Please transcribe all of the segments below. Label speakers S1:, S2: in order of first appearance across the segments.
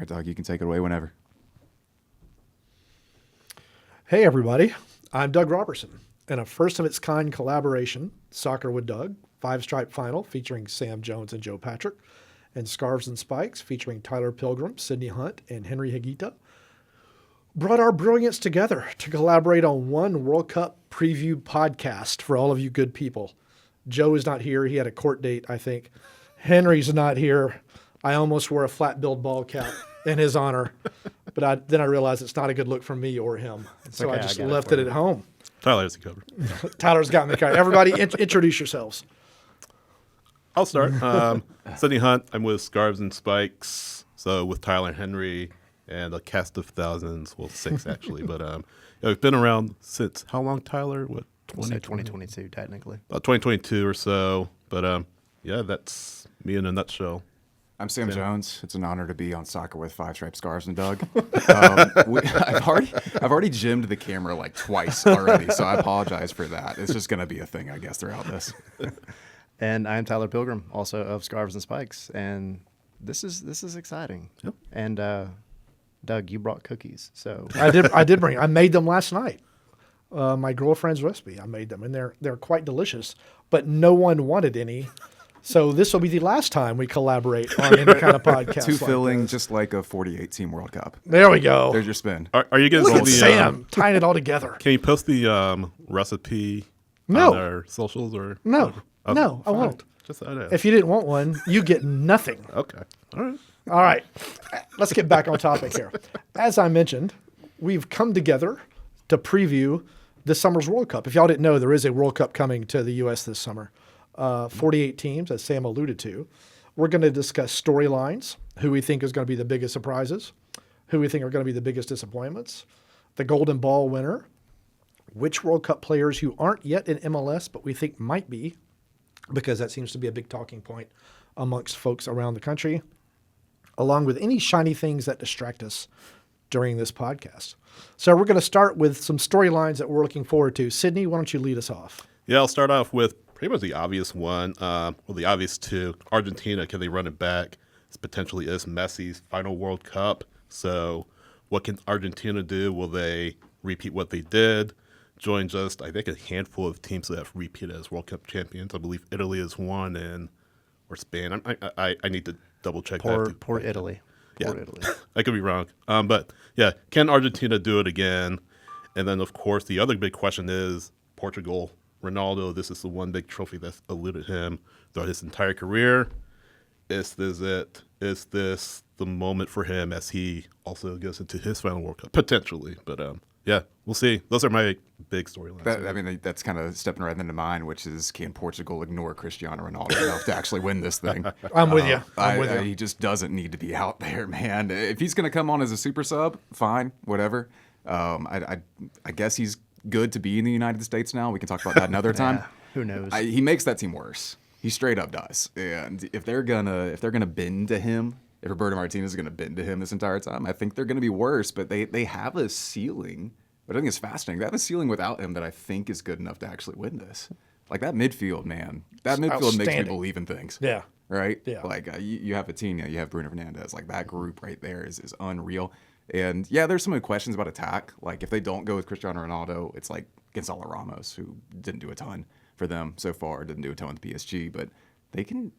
S1: right, Doug, you can take it away whenever.
S2: Hey, everybody. I'm Doug Robertson. In a first-of-its-kind collaboration, Soccer with Doug, five-stripe final featuring Sam Jones and Joe Patrick, and Scarves and Spikes featuring Tyler Pilgrim, Sydney Hunt, and Henry Higuita, brought our brilliance together to collaborate on one World Cup preview podcast for all of you good people. Joe is not here. He had a court date, I think. Henry's not here. I almost wore a flat-billed ball cap in his honor, but then I realized it's not a good look for me or him. So
S3: okay,
S2: I just
S3: I got it
S2: left
S3: for
S2: it at home.
S4: Tyler has it covered.
S2: Tyler's got me covered. Everybody, introduce yourselves.
S4: I'll start. Sydney Hunt. I'm with Scarves and Spikes. So with Tyler and Henry and a cast of thousands. Well, 6 actually. But we've been around since how long, Tyler? What,
S3: We'll say 2022, technically.
S4: About 2022 or so. But yeah, that's me in a nutshell.
S1: I'm Sam Jones. It's an honor to be on Soccer with Five Stripes, Scarves, and Doug. I've already gymmed the camera like twice already, so I apologize for that. It's just going to be a thing, I guess, throughout this.
S3: And I'm Tyler Pilgrim, also of Scarves and Spikes, and this is exciting.
S4: Yep.
S3: And Doug, you brought cookies, so
S2: I did bring. I made them last night. My girlfriend's recipe. I made them, and they're quite delicious. But no one wanted any, so this will be the last time we collaborate on any kind of podcast.
S1: Too
S2: like
S1: filling,
S2: this.
S1: just like a 48-team World Cup.
S2: There we go.
S1: There's your spin.
S4: Are you guys
S2: Look
S4: on
S2: at
S4: the
S2: Sam tying it all together.
S4: Can you post the recipe
S2: No.
S4: on our socials or
S2: No,
S4: whatever? Okay,
S2: no, I
S4: fine.
S2: won't.
S4: Just thought I'd ask.
S2: If you didn't want one, you get nothing.
S4: Okay. All right.
S2: All right, let's get back on topic here. As I mentioned, we've come together to preview this summer's World Cup. If y'all didn't know, there is a World Cup coming to the U.S. this summer. 48 teams, as Sam alluded to. We're going to discuss storylines, who we think is going to be the biggest surprises, who we think are going to be the biggest disappointments, the Golden Ball winner, which World Cup players who aren't yet in MLS but we think might be, because that seems to be a big talking point amongst folks around the country, along with any shiny things that distract us during this podcast. So we're going to start with some storylines that we're looking forward to. Sydney, why don't you lead us off?
S4: Yeah, I'll start off with pretty much the obvious one. Well, the obvious two. Argentina, can they run it back? This potentially is Messi's final World Cup. So what can Argentina do? Will they repeat what they did? Join just, I think, a handful of teams that have repeated as World Cup champions. I believe Italy is one, or Spain. I need to double check that.
S3: poor Italy.
S4: Yeah.
S3: Poor Italy.
S4: I could be wrong. But yeah, can Argentina do it again? And then, of course, the other big question is Portugal. Ronaldo, this is the one big trophy that's eluded him throughout his entire career. Is this it? Is this the moment for him as he also goes into his final World Cup? Potentially. But yeah, we'll see. Those are my big storylines.
S1: That's kind of stepping right into mine, which is, can Portugal ignore Cristiano Ronaldo enough to actually win this thing?
S2: I'm with you. I'm with you.
S1: He just doesn't need to be out there, man. If he's going to come on as a super sub, fine, whatever. I guess he's good to be in the United States now. We can talk about that another time.
S3: Yeah, who knows?
S1: He makes that team worse. He straight up does. And if they're gonna bend to him, if Roberto Martinez is gonna bend to him this entire time, I think they're gonna be worse. But they have a ceiling. But I think it's fascinating. They have a ceiling without him that I think is good enough to actually win this. Like that midfield, man. That midfield makes me believe in things.
S2: Yeah.
S1: Right?
S2: Yeah.
S1: Like you have Vitinha, you have Bruno Fernandes. Like that group right there is unreal. And yeah, there's some questions about attack. Like if they don't go with Cristiano Ronaldo, it's like Gonzalo Ramos, who didn't do a ton for them so far, didn't do a ton with PSG, but they can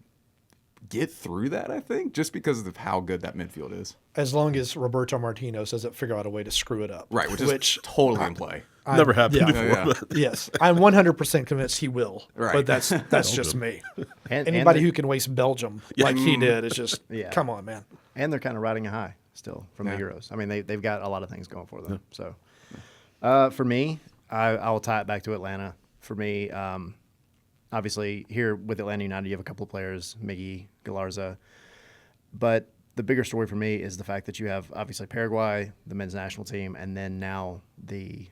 S1: get through that, I think, just because of how good that midfield is.
S2: As long as Roberto Martinez doesn't figure out a way to screw it up.
S1: Right, which is totally in play.
S4: Never happened before.
S1: yeah.
S4: But
S2: Yes, I'm 100% convinced he will.
S1: Right.
S2: But that's just me.
S3: And
S2: Anybody
S3: they-
S2: who can waste Belgium like he did is just,
S3: Yeah.
S2: come on, man.
S3: And they're kind of riding a high still from the
S1: Yeah.
S3: Euros. I mean, they've got a lot of things going for them. So for me, I will tie it back to Atlanta. For me, obviously here with Atlanta United, you have a couple of players, Miggy, Galarza. But the bigger story for me is the fact that you have obviously Paraguay, the men's national team, and then now the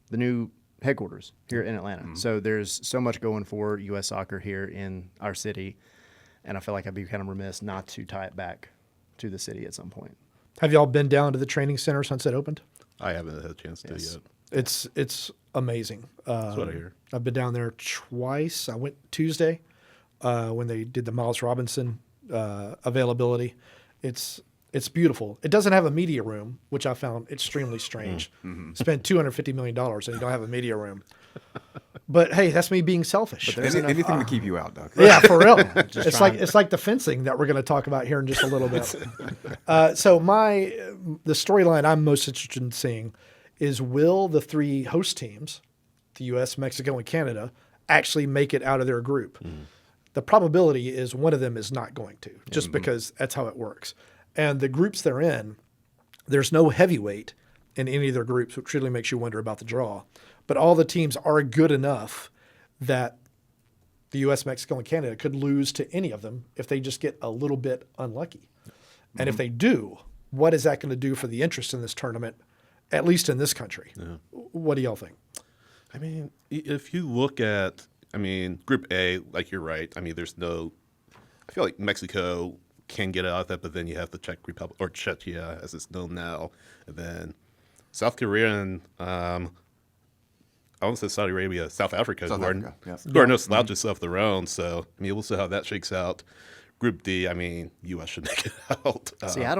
S3: new headquarters here in Atlanta. So there's so much going for U.S. soccer here in our city, and I feel like I'd be kind of remiss not to tie it back to the city at some point.
S2: Have y'all been down to the training center since it opened?
S4: I haven't had a chance to
S3: Yes.
S4: yet.
S2: It's amazing.
S4: That's what I hear.
S2: I've been down there twice. I went Tuesday when they did the Miles Robinson availability. It's It's beautiful. It doesn't have a media room, which I found extremely strange. Spend $250 million and you don't have a media room. But hey, that's me being selfish.
S1: Anything to keep you out, Doug.
S2: Yeah, for real.
S3: Just trying-
S2: It's like the fencing that we're going to talk about here in just a little bit. So the storyline I'm most interested in seeing is, will the three host teams, the U.S., Mexico, and Canada, actually make it out of their group? The probability is one of them is not going to, just because that's how it works. And the groups they're in, there's no heavyweight in any of their groups, which really makes you wonder about the draw. But all the teams are good enough that the U.S., Mexico, and Canada could lose to any of them if they just get a little bit unlucky. And if they do, what is that going to do for the interest in this tournament, at least in this country? What do y'all think?
S4: I mean, if you look at, Group A, like you're right. I feel like Mexico can get out of that, but then you have the Czech Republic, or Czechia as it's known now, and then South Korea and I won't say Saudi Arabia, South Africa,
S1: South
S4: who
S1: Africa, yes.
S4: are no slouches of their own. So we'll see how that shakes out. Group D, U.S. should make it out.
S3: See, I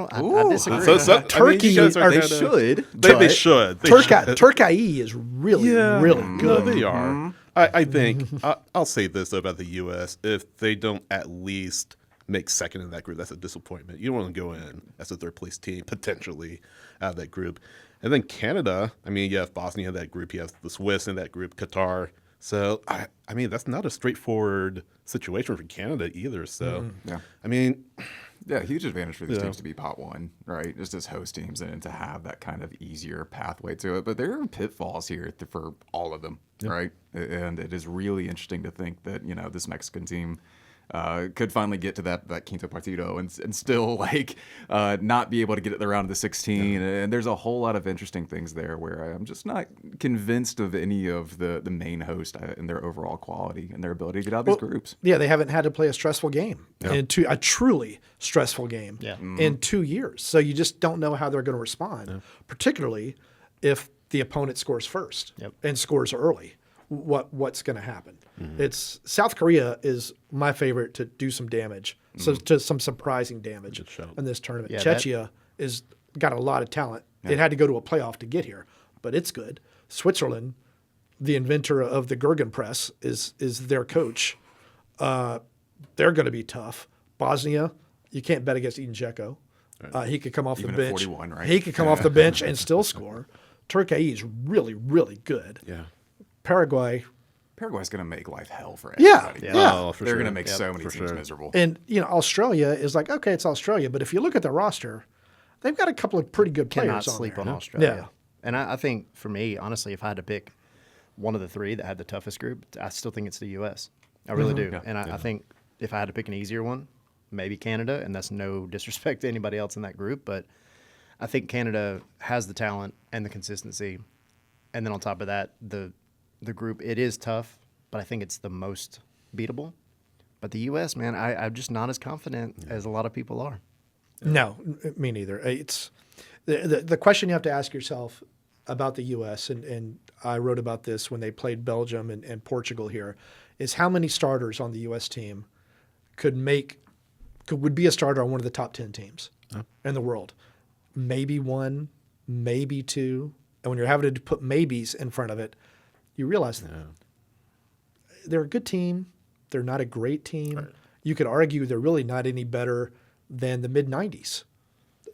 S3: disagree.
S2: Turkey
S4: you guys are
S1: They
S4: kinda-
S1: should.
S4: They
S1: but-
S4: should. They
S2: Turkey is really, really
S4: No,
S2: good.
S4: they are. I think I'll say this though about the U.S. If they don't at least make second in that group, that's a disappointment. You don't want to go in as a third place team potentially out of that group. And then Canada, you have Bosnia in that group, you have the Swiss in that group, Qatar. So that's not a straightforward situation for Canada either. So
S1: Yeah. Yeah, huge advantage for these
S4: Yeah.
S1: teams to be pot one, right? Just as host teams and to have that kind of easier pathway to it. But there are pitfalls here for all of them, right? And it is really interesting to think that, this Mexican team could finally get to that quinto partido and still not be able to get it around to the 16. And there's a whole lot of interesting things there where I'm just not convinced of any of the main host and their overall quality and their ability to get out of these groups.
S2: Yeah, they haven't had to play a stressful game a truly stressful game in 2 years. So you just don't know how they're going to respond, particularly if the opponent scores first and scores early. What's going to happen? It's South Korea is my favorite to do some damage, so to some surprising damage in this tournament.
S3: Yeah,
S2: Czechia is got a lot of talent. It had to go to a playoff to get here, but it's good. Switzerland, the inventor of the Gurgen press, is their coach. They're going to be tough. Bosnia, you can't bet against Edin Dzeko. He could come off
S1: Even
S2: the
S1: at
S2: bench.
S1: 41, right?
S2: He could come off the bench and still score. Turkey is really, really good.
S4: Yeah.
S2: Paraguay's
S1: going to make life hell for
S2: Yeah,
S1: everybody.
S2: yeah.
S4: Oh, for
S1: They're
S4: sure.
S1: going to make so many
S4: for
S1: teams
S4: sure.
S1: miserable.
S2: And Australia is like, okay, it's Australia, but if you look at their roster, they've got a couple of pretty good players
S3: Cannot
S2: on
S3: sleep
S2: there.
S3: on Australia.
S2: Yeah.
S3: And I think for me, honestly, if I had to pick one of the three that had the toughest group, I still think it's the U.S. I really do.
S1: Yeah.
S3: And I think if I had to pick an easier one, maybe Canada, and that's no disrespect to anybody else in that group, but I think Canada has the talent and the consistency. And then on top of that, the group, it is tough, but I think it's the most beatable. But the U.S., man, I'm just not as confident as a lot of people are.
S2: No, me neither. It's the question you have to ask yourself about the U.S., and I wrote about this when they played Belgium and Portugal here, is how many starters on the U.S. team would be a starter on one of the top 10 teams in the world. Maybe one, maybe two. And when you're having to put maybes in front of it, you realize that they're a good team. They're not a great team. Right. You could argue they're really not any better than the mid-'90s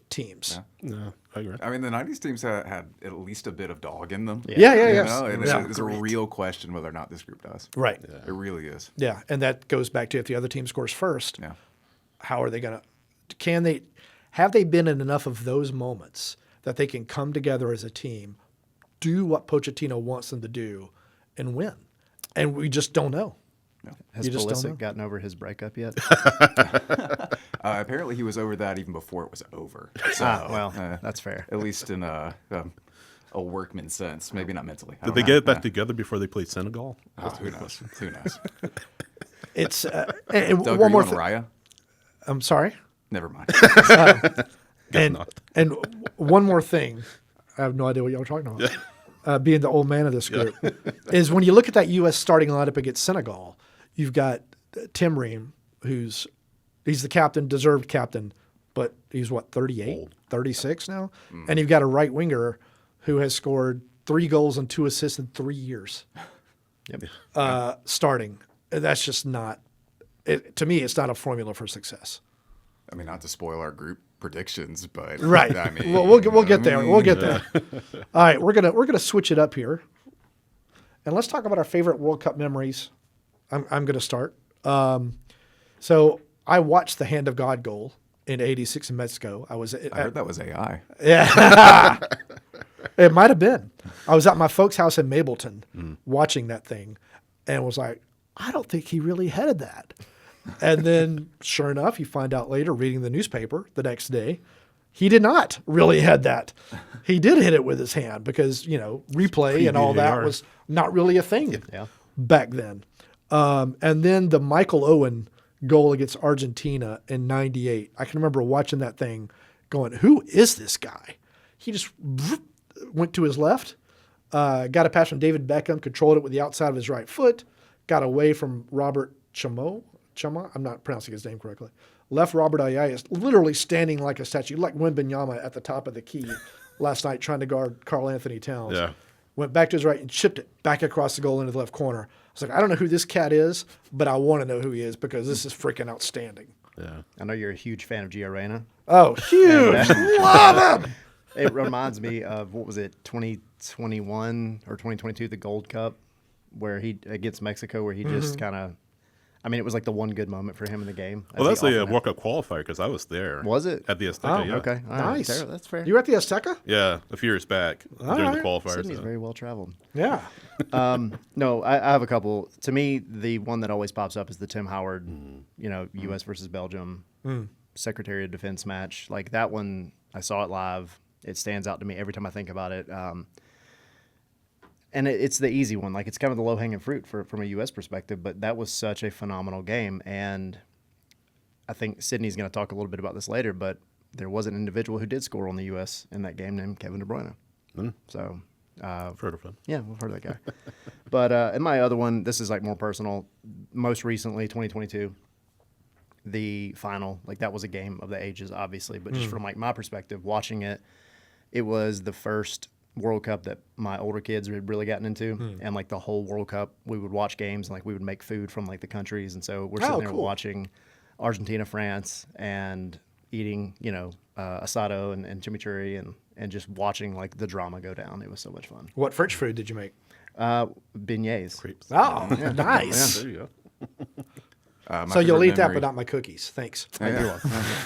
S2: teams.
S1: Yeah.
S4: No, I agree.
S1: The 90s teams had at least a bit of dog in them.
S2: Yeah.
S1: And
S2: Yeah.
S1: it's a real question whether or not this group does.
S2: Right.
S1: It really is.
S2: Yeah, and that goes back to if the other team scores first, how are they going to – have they been in enough of those moments that they can come together as a team, do what Pochettino wants them to do, and win? And we just don't know.
S3: Has
S2: You just don't know.
S3: Pulisic gotten over his breakup yet?
S1: Apparently he was over that even before it was over. So,
S3: that's fair.
S1: At least in a workman sense, maybe not mentally.
S4: Did they get it back together before they played Senegal?
S1: Oh, who knows? Who knows?
S2: It's
S1: Doug,
S2: one
S1: are
S2: more
S1: you on Raya?
S2: I'm sorry.
S1: Never mind.
S2: And one more thing, I have no idea what y'all are talking about. Being the old man of this group, is when you look at that U.S. starting lineup against Senegal, you've got Tim Ream, he's the captain, deserved captain, but he's what, 38, 36 now? And you've got a right winger who has scored 3 goals and 2 assists in 3 years starting. That's just not, to me, it's not a formula for success.
S1: I mean, not to spoil our group predictions, but
S2: Right.
S1: I mean,
S2: we'll get there. We'll get there. All right, we're gonna switch it up here, and let's talk about our favorite World Cup memories. I'm gonna start. So I watched the Hand of God goal in '86 in Mexico. I
S1: heard that was AI.
S2: Yeah, it might have been. I was at my folks' house in Mableton watching that thing, and was like, I don't think he really headed that. And then, sure enough, you find out later, reading the newspaper the next day, he did not really head that. He did hit it with his hand because, replay and all that
S4: VAR.
S2: was not really a thing
S3: Yeah.
S2: back then. And then the Michael Owen goal against Argentina in '98. I can remember watching that thing going, who is this guy? He just went to his left, got a pass from David Beckham, controlled it with the outside of his right foot, got away from Robert Chama, I'm not pronouncing his name correctly. Left Robert Ayala literally standing like a statue, like Wembanyama at the top of the key last night trying to guard Karl Anthony Towns.
S4: Yeah.
S2: Went back to his right and chipped it back across the goal into the left corner. I was like, I don't know who this cat is, but I want to know who he is because this is freaking outstanding.
S4: Yeah.
S3: I know you're a huge fan of Gio Reyna.
S2: Oh, huge. Love him.
S3: It reminds me of, what was it, 2021 or 2022, the Gold Cup, where he, against Mexico, where he just kind of, it was like the one good moment for him in the game. as
S4: Well,
S3: he
S4: that's the
S3: often
S4: World Cup qualifier because I was there.
S3: Was it?
S4: At the Azteca,
S2: Oh,
S4: yeah.
S3: Okay. All right.
S2: Nice.
S3: That's fair.
S2: You were at the Azteca?
S4: Yeah, a few years back during
S2: right.
S4: the qualifiers.
S3: Sydney's
S4: so.
S3: very well traveled.
S2: Yeah.
S3: No, I have a couple. To me, the one that always pops up is the Tim Howard, U.S. versus Belgium Secretary of Defense match. Like that one, I saw it live. It stands out to me every time I think about it. And it's the easy one. Like it's kind of the low-hanging fruit from a U.S. perspective, but that was such a phenomenal game. And I think Sydney's going to talk a little bit about this later, but there was an individual who did score on the U.S. in that game named Kevin De Bruyne. So
S4: I've heard of him.
S3: yeah, we've heard of that guy. But and my other one, this is like more personal. Most recently, 2022, the final, like that was a game of the ages, obviously. But just from like my perspective, watching it, it was the first World Cup that my older kids had really gotten into, and like the whole World Cup, we would watch games and like we would make food from like the countries, and so we're sitting there
S2: cool.
S3: watching Argentina, France, and eating, asado and chimichurri and just watching like the drama go down. It was so much fun.
S2: What French food did you make?
S3: Beignets.
S4: Crepes.
S2: Oh, nice.
S4: There you go.
S1: My
S2: So you'll
S1: favorite
S2: eat that,
S1: memory-
S2: but not my cookies. Thanks.
S1: Yeah.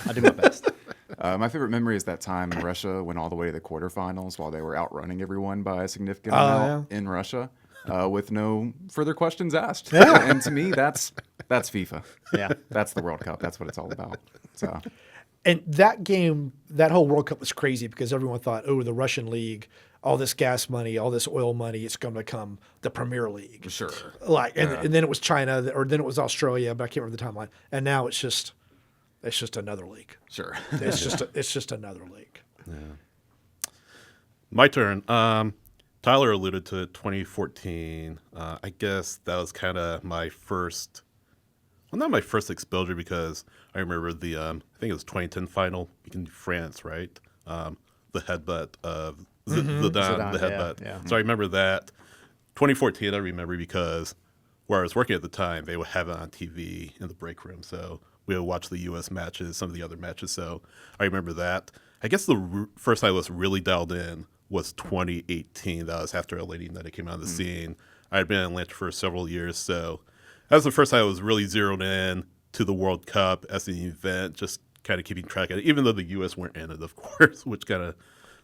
S3: I do my best.
S1: My favorite memory is that time Russia went all the way to the quarterfinals while they were outrunning everyone by a significant
S2: Oh,
S1: amount in Russia, with no further questions asked. And to me, that's FIFA.
S3: Yeah.
S1: That's the World Cup. That's what it's all about. So
S2: And that game, that whole World Cup was crazy because everyone thought, oh, the Russian league, all this gas money, all this oil money, it's going to become the Premier League.
S1: sure.
S2: Like, and then it was China, or then it was Australia, but I can't remember the timeline. And now it's just another league.
S1: Sure.
S2: It's just another league.
S4: My turn. Tyler alluded to 2014. I guess that was kind of my first, well, not my first exposure because I remember the, I think it was 2010 final between France, right? The headbutt of Zidane,
S3: Zidane,
S4: the
S3: yeah,
S4: headbutt.
S3: yeah.
S4: So I remember that. 2014, I remember because where I was working at the time, they would have it on TV in the break room. So we would watch the U.S. matches, some of the other matches. So I remember that. I guess the first time I was really dialed in was 2018. That was after Lady United came out of the scene. I had been in Atlanta for several years. So that was the first time I was really zeroed in to the World Cup as an event, just kind of keeping track of it, even though the U.S. weren't in it, of course, which kind of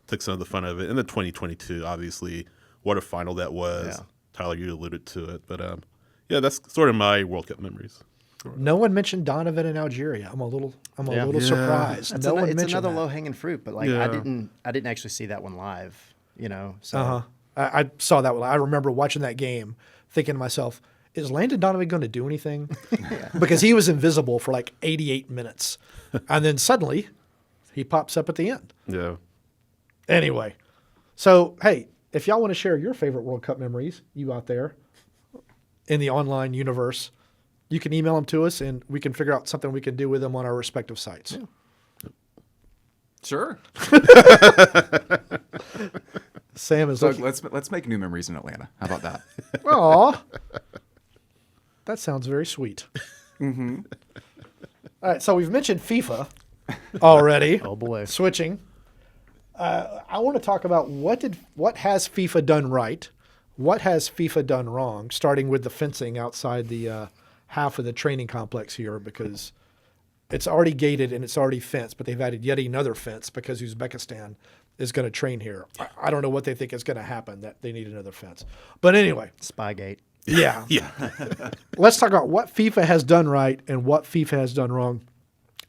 S4: took some of the fun of it. And then 2022, obviously, what a final that was.
S3: Yeah.
S4: Tyler, you alluded to it. But yeah, that's sort of my World Cup memories.
S2: No one mentioned Donovan in Algeria. I'm a little surprised.
S3: It's,
S2: no one
S3: it's
S2: mentioned
S3: another
S2: that.
S3: low hanging fruit, but like
S4: Yeah.
S3: I didn't actually see that one live, So
S2: Uh-huh. I saw that one. I remember watching that game, thinking to myself, is Landon Donovan going to do anything? Because he was invisible for like 88 minutes. And then suddenly he pops up at the end.
S4: Yeah.
S2: Anyway, so, hey, if y'all want to share your favorite World Cup memories, you out there in the online universe, you can email them to us and we can figure out something we can do with them on our respective sites.
S1: Sure.
S2: Sam is
S1: So
S2: looking.
S1: let's make new memories in Atlanta. How about that?
S2: Aw. That sounds very sweet. Mm-hmm. All right, so we've mentioned FIFA already.
S3: Oh boy.
S2: Switching. I want to talk about what has FIFA done right, what has FIFA done wrong, starting with the fencing outside the half of the training complex here, because it's already gated and it's already fenced, but they've added yet another fence because Uzbekistan is going to train here. I don't know what they think is going to happen, that they need another fence. But anyway,
S3: Spygate.
S2: yeah.
S4: Yeah.
S2: Let's talk about what FIFA has done right and what FIFA has done wrong.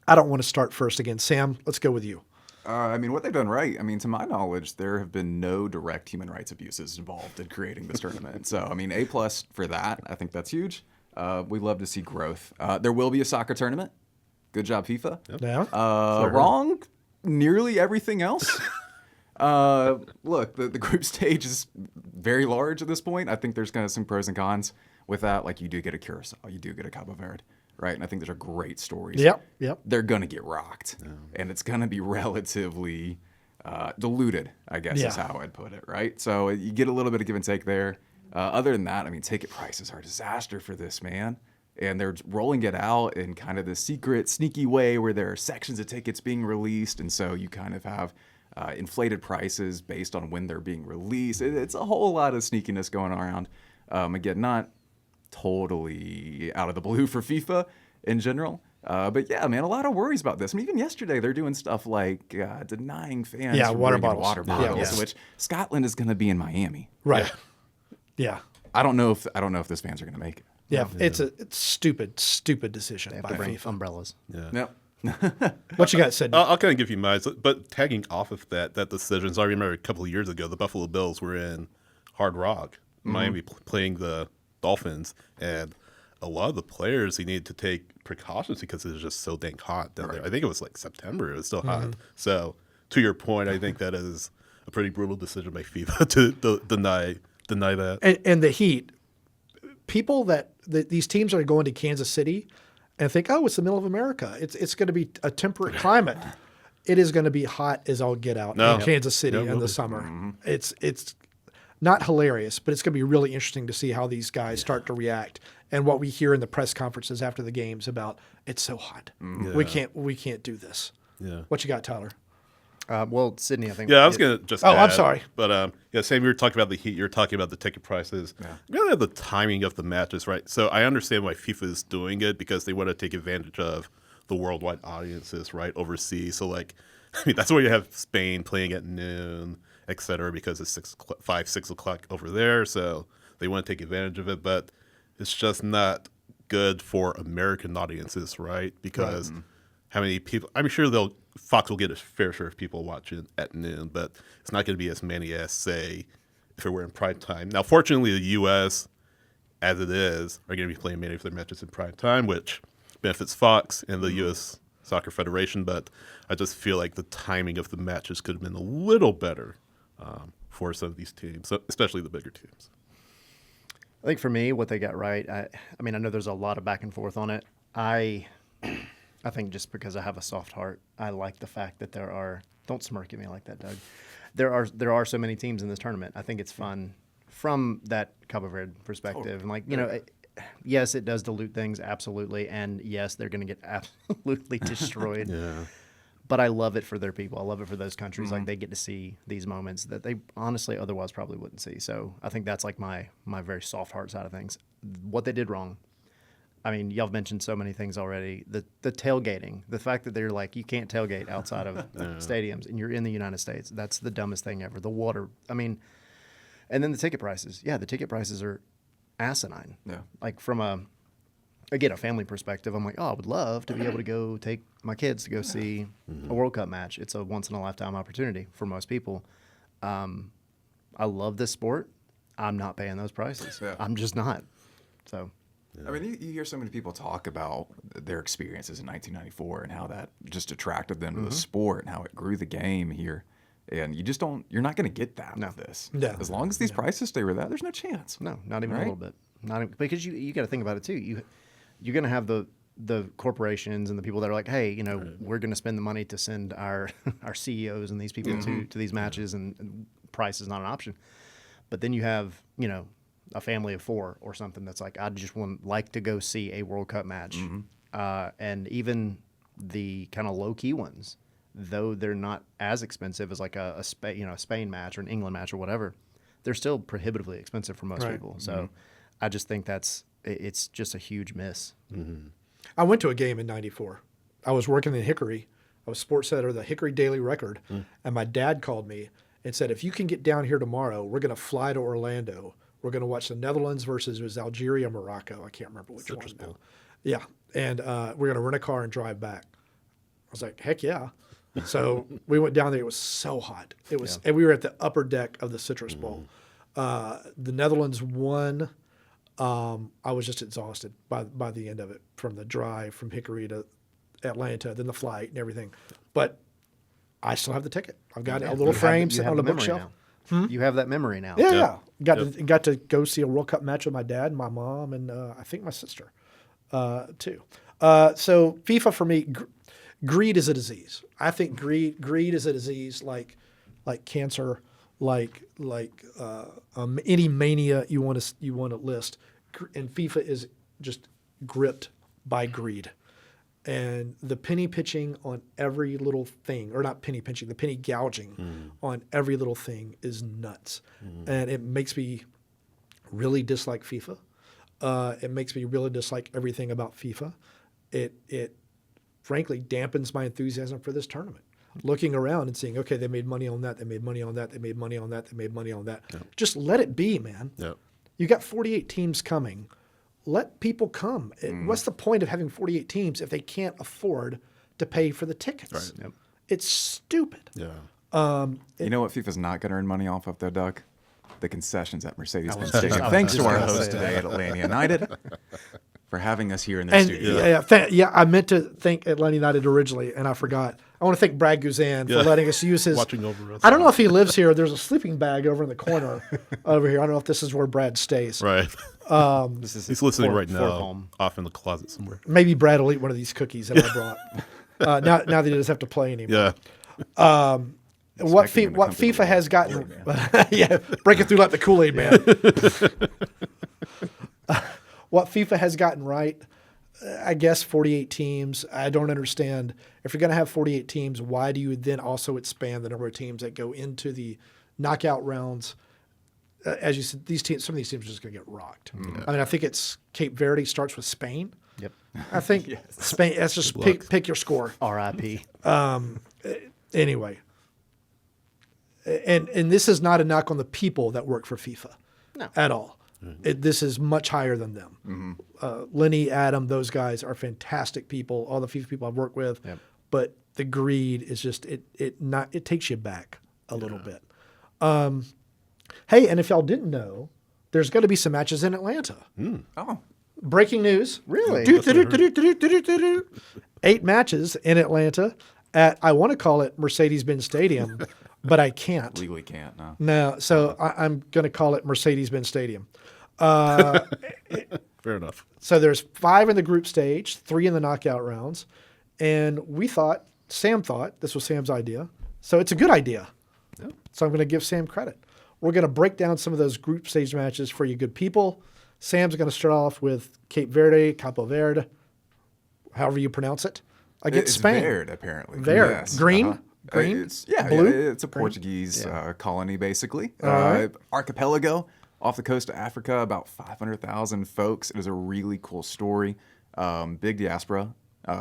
S2: I don't want to start first again. Sam, let's go with you.
S1: I mean, what they've done right, I mean, to my knowledge, there have been no direct human rights abuses involved in creating this tournament. So, I mean, A+ for that. I think that's huge. We love to see growth. There will be a soccer tournament. Good job, FIFA.
S2: Yeah.
S1: Wrong, nearly everything else. Look, the group stage is very large at this point. I think there's kind of some pros and cons with that. Like, you do get a Curacao, you do get a Cabo Verde, right? And I think those are great stories.
S2: Yep.
S1: They're going to get rocked. And it's going to be relatively diluted, I guess is how I'd put it, right? So you get a little bit of give and take there. Other than that, I mean, ticket prices are a disaster for this, man. And they're rolling it out in kind of this secret, sneaky way where there are sections of tickets being released. And so you kind of have inflated prices based on when they're being released. It's a whole lot of sneakiness going around. Again, not totally out of the blue for FIFA in general. But yeah, man, a lot of worries about this. I mean, even yesterday they're doing stuff like denying fans from
S2: water
S1: bringing
S2: bottles.
S1: water
S2: Yeah,
S1: bottles,
S2: yeah.
S1: which Scotland is going to be in Miami.
S2: Right. Yeah.
S1: I don't know if those fans are going to make it.
S2: Yeah. It's a stupid decision
S3: They have
S2: by
S3: to bring
S2: FIFA.
S3: umbrellas.
S1: Yep.
S2: What you got, Sid?
S4: I'll kind of give you mine, but tagging off of that decision. So I remember a couple of years ago, the Buffalo Bills were in Hard Rock, Miami, playing the Dolphins, and a lot of the players he needed to take precautions because it was just so dang hot down there. I think it was like September; it was still hot. So to your point, I think that is a pretty brutal decision by FIFA to deny that.
S2: And the heat. People these teams are going to Kansas City and think, oh, it's the middle of America. It's going to be a temperate climate. It is going to be hot as all get out in Kansas City
S4: Yeah, it
S2: in
S4: will
S2: the
S4: be.
S2: summer. It's not hilarious, but it's going to be really interesting to see how these guys start to react and what we hear in the press conferences after the games about it's so hot. We can't do this.
S4: Yeah.
S2: What you got, Tyler?
S3: Well, Sydney, I think.
S4: Yeah, I was gonna just.
S2: Oh, I'm
S4: add,
S2: sorry.
S4: But yeah, Sam, you were talking about the heat. You're talking about the ticket prices. Yeah. Really, the timing of the matches, right? So I understand why FIFA is doing it because they want to take advantage of the worldwide audiences, right, overseas. So like, I mean, that's why you have Spain playing at noon, et cetera, because it's 6 o'clock over there. So they want to take advantage of it, but it's just not good for American audiences, right? Because how many people? I'm sure Fox will get a fair share of people watching at noon, but it's not going to be as many as, say, if it were in prime time. Now, fortunately, the U.S., as it is, are going to be playing many of their matches in prime time, which benefits Fox and the U.S. Soccer Federation, but I just feel like the timing of the matches could have been a little better for some of these teams, especially the bigger teams.
S3: I think for me, what they got right, I mean, I know there's a lot of back and forth on it. I think just because I have a soft heart, I like the fact that there are. Don't smirk at me like that, Doug. There are so many teams in this tournament. I think it's fun from that Cabo Verde perspective, and yes, it does dilute things absolutely, and yes, they're going to get absolutely destroyed.
S4: Yeah.
S3: But I love it for their people. I love it for those countries. Like they get to see these moments that they honestly otherwise probably wouldn't see. So I think that's like my very soft heart side of things. What they did wrong. I mean, y'all have mentioned so many things already. The tailgating, the fact that they're like, you can't tailgate outside of stadiums and you're in the United States. That's the dumbest thing ever. The water, I mean, and then the ticket prices. Yeah, the ticket prices are asinine.
S1: Yeah.
S3: Like from a family perspective, I'm like, oh, I would love to be able to go take my kids to go see a World Cup match. It's a once in a lifetime opportunity for most people. I love this sport. I'm not paying those prices.
S1: Yeah.
S3: I'm just not. So.
S1: I mean, you hear so many people talk about their experiences in 1994 and how that just attracted them to the sport and how it grew the game here. And you just don't, you're not going to get that with this.
S2: No.
S1: As long as these prices stay where that, there's no chance.
S3: No, not even
S1: Right?
S3: a little bit. Not even, because you got to think about it too. You're going to have the the corporations and the people that are like, hey, we're going to spend the money to send our our CEOs and these people to these matches, and price is not an option. But then you have, a family of 4 or something that's like, I just like to go see a World Cup match. And even the kind of low key ones, though they're not as expensive as like a Spain match or an England match or whatever, they're still prohibitively expensive for most people. So I just think it's just a huge miss.
S2: I went to a game in '94. I was working in Hickory. I was sports editor of the Hickory Daily Record, and my dad called me and said, if you can get down here tomorrow, we're going to fly to Orlando. We're going to watch the Netherlands versus, it was Algeria, Morocco. I can't remember which one now. Yeah, and we're going to rent a car and drive back. I was like, heck yeah. So we went down there. It was so hot. It was, and we were at the upper deck of the Citrus Bowl. The Netherlands won. I was just exhausted by the end of it, from the drive from Hickory to Atlanta, then the flight and everything. But I still have the ticket. I've got a little frame sitting on a bookshelf.
S3: You have that memory now.
S2: Yeah. Got to go see a World Cup match with my dad, my mom, and I think my sister too. So FIFA for me, greed is a disease. I think greed is a disease like cancer, like any mania you want to list, and FIFA is just gripped by greed. And the penny pitching on every little thing, or not penny pinching, the penny gouging on every little thing is nuts. And it makes me really dislike FIFA. It makes me really dislike everything about FIFA. It frankly dampens my enthusiasm for this tournament. Looking around and seeing, okay, they made money on that, they made money on that, they made money on that, they made money on that. Yep. Just let it be, man.
S4: Yep.
S2: You got 48 teams coming. Let people come. What's the point of having 48 teams if they can't afford to pay for the tickets?
S4: Right. Yep.
S2: It's stupid.
S4: Yeah.
S1: You know what FIFA's not going to earn money off of, though, Doug? The concessions at Mercedes-Benz Stadium. Thanks to our host today at Atlanta United for having us here in the studio.
S2: I meant to thank Atlanta United originally, and I forgot. I want to thank Brad Guzan for letting us use his.
S4: Watching over us.
S2: I don't know if he lives here. There's a sleeping bag over in the corner over here. I don't know if this is where Brad stays.
S4: Right. He's listening right now, off in the closet somewhere.
S2: Maybe Brad will eat one of these cookies that I brought. Now that he doesn't have to play anymore.
S4: Yeah.
S2: What FIFA has gotten, break it through like the Kool-Aid man. What FIFA has gotten right, I guess 48 teams. I don't understand. If you're going to have 48 teams, why do you then also expand the number of teams that go into the knockout rounds? As you said, some of these teams are just going to get rocked. I mean, I think it's Cape Verde starts with Spain.
S3: Yep.
S2: I think Spain. That's just pick your score.
S3: R.I.P.
S2: Anyway. And this is not a knock on the people that work for FIFA at all. This is much higher than them. Lenny, Adam, those guys are fantastic people. All the FIFA people I've worked with, but the greed is just it takes you back a little bit. Hey, and if y'all didn't know, there's going to be some matches in Atlanta.
S1: Oh,
S2: breaking news!
S3: Really?
S2: 8 matches in Atlanta at, I want to call it Mercedes-Benz Stadium. But I can't.
S1: Legally can't, no.
S2: No, so I'm going to call it Mercedes-Benz Stadium.
S4: Fair enough.
S2: So there's 5 in the group stage, 3 in the knockout rounds. And Sam thought, this was Sam's idea. So it's a good idea. Yep. So I'm going to give Sam credit. We're going to break down some of those group stage matches for you good people. Sam's going to start off with Cape Verde, Capo Verde, however you pronounce it, against Spain.
S1: Verde, apparently.
S2: Verde.
S1: Yes.
S2: Green? Green?
S1: Blue? It's a Portuguese colony, basically.
S2: Right.
S1: Archipelago off the coast of Africa, about 500,000 folks. It is a really cool story. Big diaspora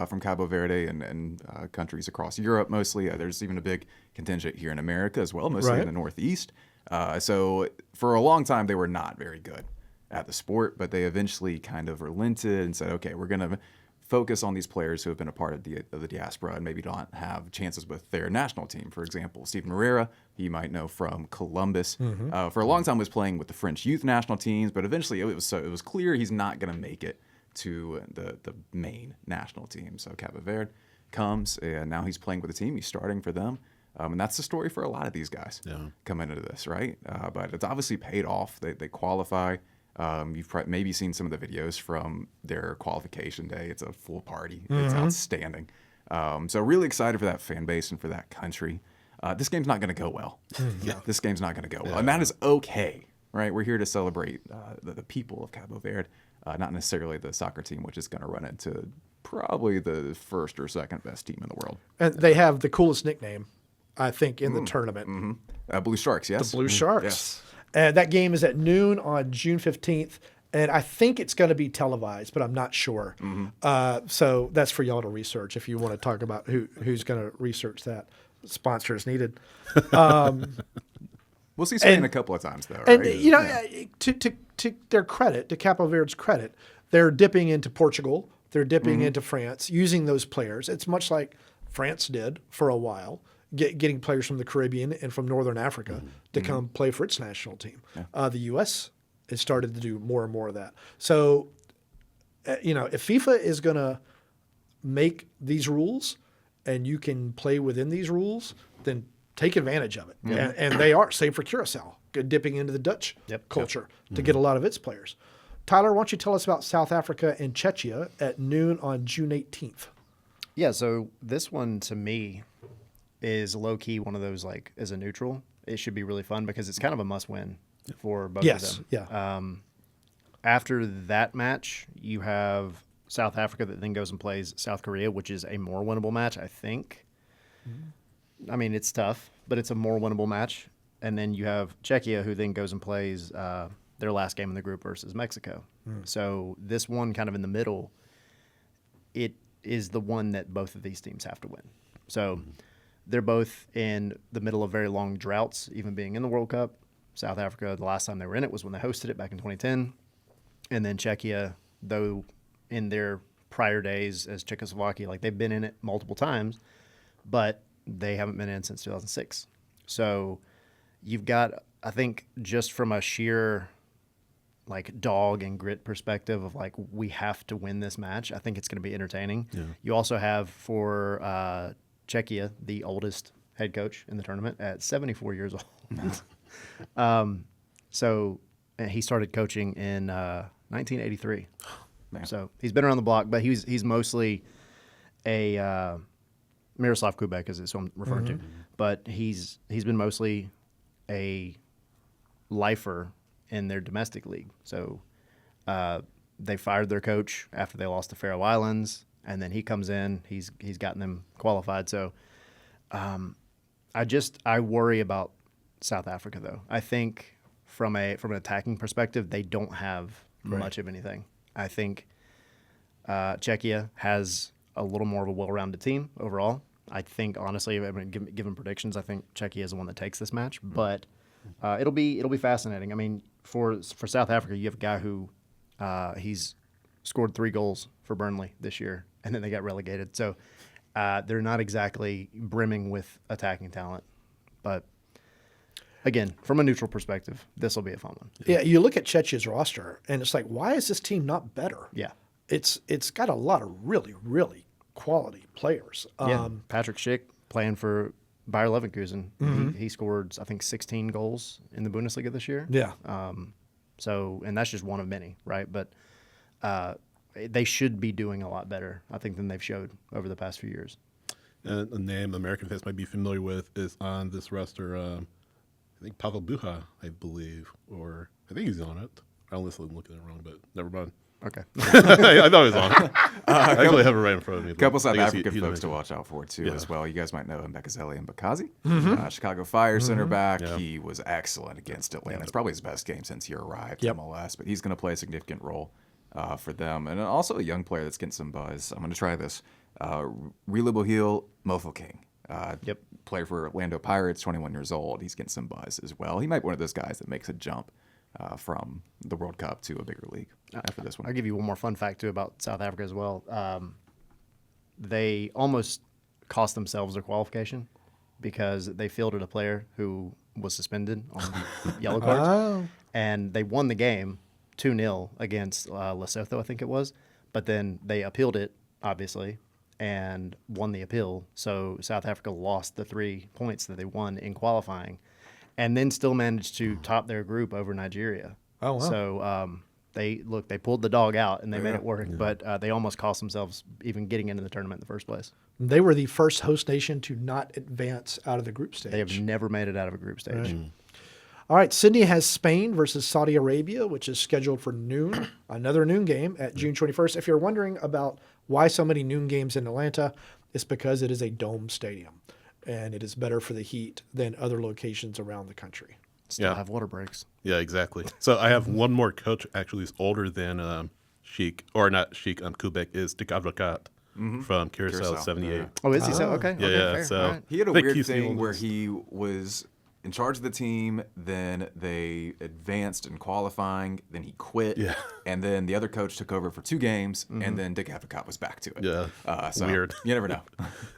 S1: from Cabo Verde and countries across Europe mostly. There's even a big contingent here in America as well, mostly in the Northeast. So for a long time, they were not very good at the sport, but they eventually kind of relented and said, okay, we're going to focus on these players who have been a part of the diaspora and maybe don't have chances with their national team. For example, Steven Moreira, you might know from Columbus, for a long time was playing with the French youth national teams, but eventually it was clear he's not going to make it to the main national team. So Cabo Verde comes, and now he's playing with the team. He's starting for them. And that's the story for a lot of these guys coming into this, right? But it's obviously paid off. They qualify. You've maybe seen some of the videos from their qualification day. It's a full party. It's outstanding. So really excited for that fan base and for that country. This game's not going to go well. This game's not going to go well. And that is okay, right? We're here to celebrate the people of Cabo Verde, not necessarily the soccer team, which is going to run into probably the first or second best team in the world.
S2: And they have the coolest nickname, I think, in the tournament.
S1: Blue Sharks, yes?
S2: The Blue Sharks.
S1: Yes.
S2: And that game is at noon on June 15th. And I think it's going to be televised, but I'm not sure. So that's for y'all to research if you want to talk about who's going to research that. Sponsors needed.
S1: We'll see Spain a couple of times, though, right?
S2: And, you know, to their credit, to Capo Verde's credit, they're dipping into Portugal. They're dipping into France, using those players. It's much like France did for a while, getting players from the Caribbean and from Northern Africa to come play for its national team. The U.S. has started to do more and more of that. So, you know, if FIFA is going to make these rules and you can play within these rules, then take advantage of it. And they are, same for Curacao, dipping into the Dutch culture to get a lot of its players. Tyler, why don't you tell us about South Africa and Czechia at noon on June 18th?
S3: Yeah, so this one to me is low-key one of those, like, as a neutral, it should be really fun because it's kind of a must-win for both of them.
S2: Yeah.
S3: After that match, you have South Africa that then goes and plays South Korea, which is a more winnable match, I think. I mean, it's tough, but it's a more winnable match. And then you have Czechia, who then goes and plays their last game in the group versus Mexico. So this one kind of in the middle, it is the one that both of these teams have to win. So they're both in the middle of very long droughts, even being in the World Cup. South Africa, the last time they were in it was when they hosted it back in 2010. And then Czechia, though in their prior days as Czechoslovakia, like they've been in it multiple times, but they haven't been in since 2006. So you've got, I think, just from a sheer like dog and grit perspective of like, we have to win this match, I think it's going to be entertaining. You also have for Czechia, the oldest head coach in the tournament at 74 years old. So and he started coaching in 1983. So he's been around the block, but he's mostly a Miroslav Kubek is who I'm referring to, but he's been mostly a lifer in their domestic league. So they fired their coach after they lost to Faroe Islands, and then he comes in. He's gotten them qualified. So I worry about South Africa though. I think from an attacking perspective, they don't have much of anything. I think Czechia has a little more of a well-rounded team overall. I think, honestly, I mean, given predictions, I think Czechia is the one that takes this match. But it'll be fascinating. I mean, for South Africa, you have a guy who he's scored 3 goals for Burnley this year, and then they got relegated. So they're not exactly brimming with attacking talent. But again, from a neutral perspective, this will be a fun one.
S2: Yeah, you look at Czechia's roster, and it's like, why is this team not better?
S3: Yeah.
S2: It's got a lot of really, really quality players.
S3: Patrick Schick playing for Bayer Leverkusen. He scored, I think, 16 goals in the Bundesliga this year.
S2: Yeah.
S3: So, and that's just one of many, right? But they should be doing a lot better, I think, than they've showed over the past few years.
S4: And a name American fans might be familiar with is on this roster. I think Pavel Bucha, I believe, or I think he's on it. Unless I'm looking at it wrong, but never mind.
S3: Okay.
S4: I thought he was on it. I actually have it right in front of me.
S1: A couple South
S4: I guess
S1: African
S4: he's
S1: folks to
S4: mentioned.
S1: watch out for, too,
S4: Yeah.
S1: as well. You guys might know him, Bekazeli and Bakazi. Chicago Fire center back.
S4: Yeah.
S1: He was excellent against Atlanta. It's probably his best game since he arrived
S2: Yep.
S1: in MLS, but he's going to play a significant role for them. And also a young player that's getting some buzz. I'm going to try this. Relibohil Mofokeng. Player for Orlando Pirates, 21 years old. He's getting some buzz as well. He might be one of those guys that makes a jump from the World Cup to a bigger league after this one.
S3: I'll give you one more fun fact, too, about South Africa as well. They almost cost themselves their qualification because they fielded a player who was suspended on yellow cards. And they won the game 2-0 against Lesotho, I think it was. But then they appealed it, obviously, and won the appeal. So South Africa lost the 3 points that they won in qualifying and then still managed to top their group over Nigeria.
S2: Oh, wow.
S3: So They pulled the dog out and they made
S1: Yeah.
S3: it work, but they almost cost themselves even getting into the tournament in the first place.
S2: They were the first host nation to not advance out of the group stage.
S3: They have never made it out of a group stage.
S2: All right, Sydney has Spain versus Saudi Arabia, which is scheduled for noon, another noon game at June 21st. If you're wondering about why so many noon games in Atlanta, it's because it is a dome stadium, and it is better for the heat than other locations around the country.
S3: Still
S4: Yeah.
S3: have water breaks.
S4: Yeah, exactly. So I have one more coach actually who's older than Sheik, or not Sheik, Kubek, is Dick Advocat from Curacao,
S1: Curacao,
S4: 78.
S1: yeah.
S3: Oh, is he so? Okay.
S4: Yeah,
S3: okay,
S4: yeah.
S3: fair.
S4: So
S3: All right.
S1: He had a
S4: I think
S1: weird
S4: he's the
S1: thing where
S4: oldest.
S1: he was in charge of the team, then they advanced in qualifying, then he quit,
S4: Yeah.
S1: and then the other coach took over for 2 games, and then Dick Advocat was back to it.
S4: Yeah.
S1: So
S4: Weird.
S1: You never know.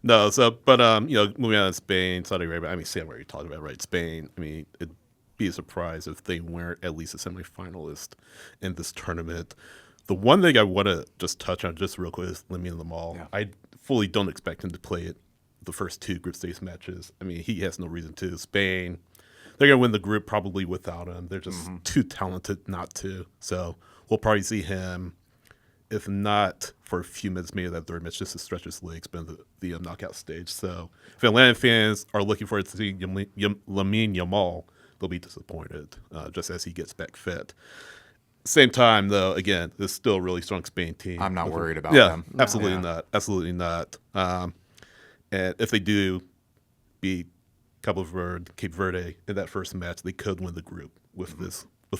S4: No, so but moving on to Spain, Saudi Arabia. I mean, Sam already talked about it, right? Spain. I mean, it'd be a surprise if they weren't at least a semifinalist in this tournament. The one thing I want to just touch on just real quick is Lamine Yamal.
S1: Yeah.
S4: I fully don't expect him to play it the first 2 group stage matches. I mean, he has no reason to. Spain, they're going to win the group probably without him. They're just too talented not to. So we'll probably see him, if not for a few minutes, maybe that third match, just to stretch his legs, but in the knockout stage. So if Atlanta fans are looking forward to seeing Lamine Yamal, they'll be disappointed, just as he gets back fit. Same time, though, again, this is still a really strong Spain team.
S1: I'm not worried about
S4: Yeah,
S1: them.
S4: absolutely
S1: Yeah.
S4: not. Absolutely not. And if they do beat Cape Verde in that first match, they could win the group with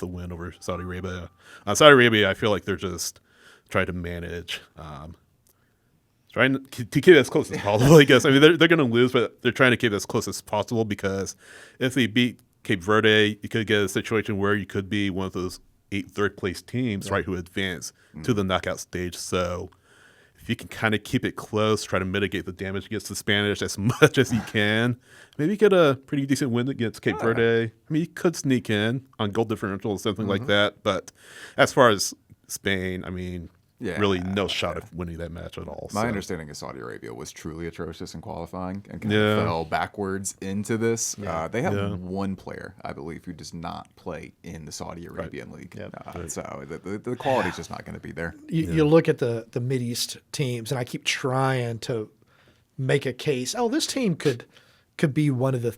S4: a win over Saudi Arabia. Saudi Arabia, I feel like they're just trying to manage, trying to keep it as close as possible. I guess. I mean, they're going to lose, but they're trying to keep it as close as possible because if they beat Cape Verde, you could get a situation where you could be one of those 8 third-place teams, right, who advance to the knockout stage. So if you can kind of keep it close, try to mitigate the damage against the Spanish as much as you can, maybe get a pretty decent win against Cape Verde. I mean, you could sneak in on goal differential or something like that. But as far as Spain, I mean,
S1: Yeah.
S4: really no shot of winning that match at all.
S1: My
S4: so.
S1: understanding is Saudi Arabia was truly atrocious in qualifying and kind
S4: Yeah.
S1: of fell backwards into this. They have
S4: Yeah.
S1: one player, I believe, who does not play in the Saudi Arabian League.
S3: Yep.
S1: So the quality's just not going to be there.
S2: You look at the Mideast teams, and I keep trying to make a case. Oh, this team could be one of the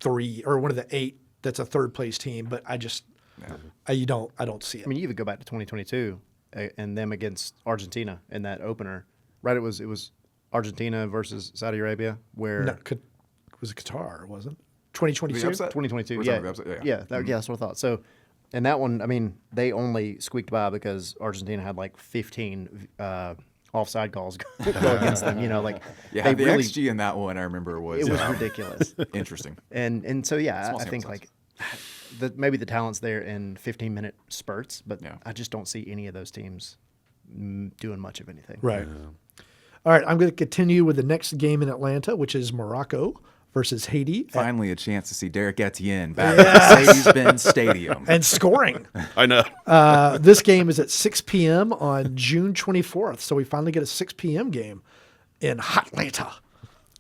S2: 3 or one of the 8 that's a third place team, but I just I don't see it.
S3: I mean, you even go back to 2022 and them against Argentina in that opener, right? It was Argentina versus Saudi Arabia, where
S2: No, it was Qatar, wasn't it? 2022.
S1: The upset?
S3: 2022.
S1: We're
S3: Yeah,
S1: talking about the upset,
S3: yeah, that's what I thought. So, and that one, I mean, they only squeaked by because Argentina had like 15 offside calls go against them. You know, like
S1: Yeah,
S3: they
S1: the
S3: really,
S1: XG in that one I remember was,
S3: it was ridiculous.
S1: interesting.
S3: And so yeah,
S1: Small
S3: I think
S1: sample
S3: like maybe the talent's there in 15-minute spurts, but
S1: Yeah.
S3: I just don't see any of those teams doing much of anything.
S2: Right. All right, I'm going to continue with the next game in Atlanta, which is Morocco versus Haiti.
S1: Finally, a chance to see Derek Etienne back at Mercedes-Benz Stadium.
S2: And scoring.
S4: I know.
S2: This game is at 6 p.m. on June 24th. So we finally get a 6 p.m. game in Hotlanta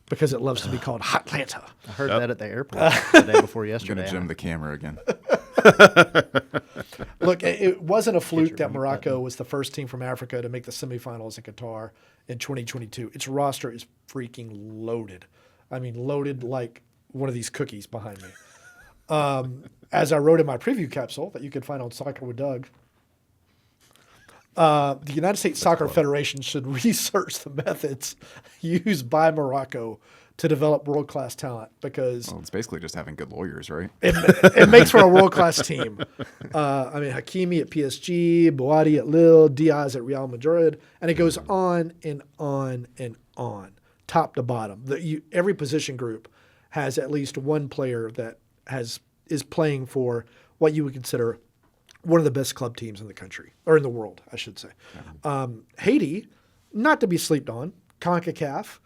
S2: because it loves to be called Hotlanta.
S3: I heard that at the airport the day before
S1: I'm
S3: yesterday.
S1: going to jim the camera again.
S2: Look, it wasn't a fluke that Morocco was the first team from Africa to make the semifinals in Qatar in 2022. Its roster is freaking loaded. I mean, loaded like one of these cookies behind me. As I wrote in my preview capsule that you can find on Soccer with Doug, the United States Soccer Federation should research the methods used by Morocco to develop world-class talent because
S1: Well, it's basically just having good lawyers, right?
S2: it makes for a world-class team. I mean, Hakimi at PSG, Boadi at Lille, Diaz at Real Madrid, and it goes on and on and on, top to bottom. Every position group has at least one player that is playing for what you would consider one of the best club teams in the country, or in the world, I should say. Haiti, not to be slept on, CONCACAF,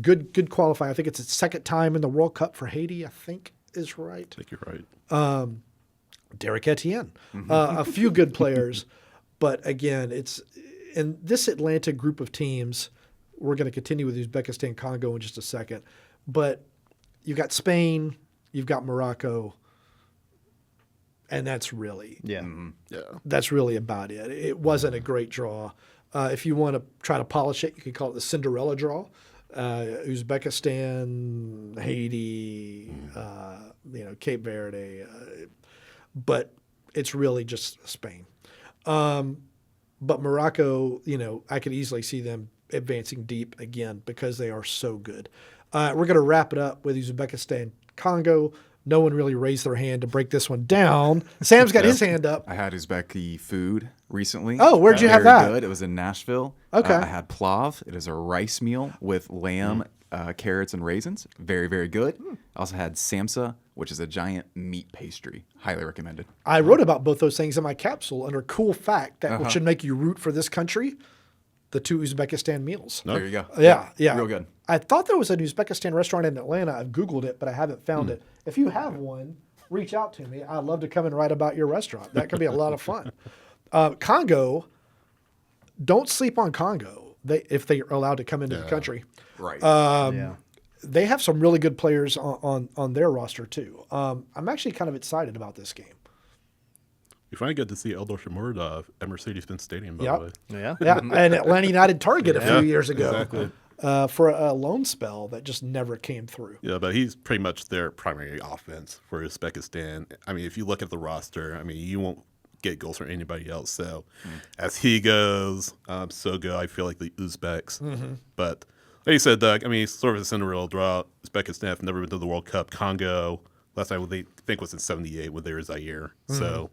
S2: good qualifying. I think it's its second time in the World Cup for Haiti, I think is right.
S4: I think you're right.
S2: Derek Etienne, a few good players, but again, it's in this Atlanta group of teams. We're going to continue with Uzbekistan, Congo in just a second, but you've got Spain, you've got Morocco. and that's really
S3: Yeah.
S4: Yeah.
S2: that's really about it. It wasn't a great draw. If you want to try to polish it, you could call it the Cinderella draw. Uzbekistan, Haiti, Cape Verde, but it's really just Spain. But Morocco, I could easily see them advancing deep again because they are so good. We're going to wrap it up with Uzbekistan, Congo. No one really raised their hand to break this one down. Sam's got his hand up.
S1: I had Uzbeki food recently.
S2: Oh, where'd you have
S1: Very
S2: that?
S1: Good. It was in Nashville.
S2: Okay.
S1: I had plav. It is a rice meal with lamb, carrots, and raisins. Very, very good. I also had samsa, which is a giant meat pastry. Highly recommended.
S2: I wrote about both those things in my capsule under cool fact that should make you root for this country. The 2 Uzbekistan meals.
S1: There you go.
S2: Yeah.
S1: Real good.
S2: I thought there was an Uzbekistan restaurant in Atlanta. I've Googled it, but I haven't found it. If you have one, reach out to me. I'd love to come and write about your restaurant. That could be a lot of fun. Congo, don't sleep on Congo. If they are allowed to come into the country.
S1: Right.
S3: Yeah.
S2: They have some really good players on their roster, too. I'm actually kind of excited about this game.
S4: We finally got to see Eldor Shamurdov at Mercedes-Benz Stadium, by
S2: Yep.
S4: the way.
S3: Yeah.
S2: Yeah, and Atlanta United Target a few years ago.
S4: Exactly.
S2: For a loan spell that just never came through.
S4: Yeah, but he's pretty much their primary offense for Uzbekistan. I mean, if you look at the roster, I mean, you won't get goals from anybody else. So as he goes, so go. I feel like the Uzbeks. But like you said, Doug, I mean, it's sort of a Cinderella draw. Uzbekistan have never been to the World Cup. Congo, last time they think was in '78 when they were Zaire. So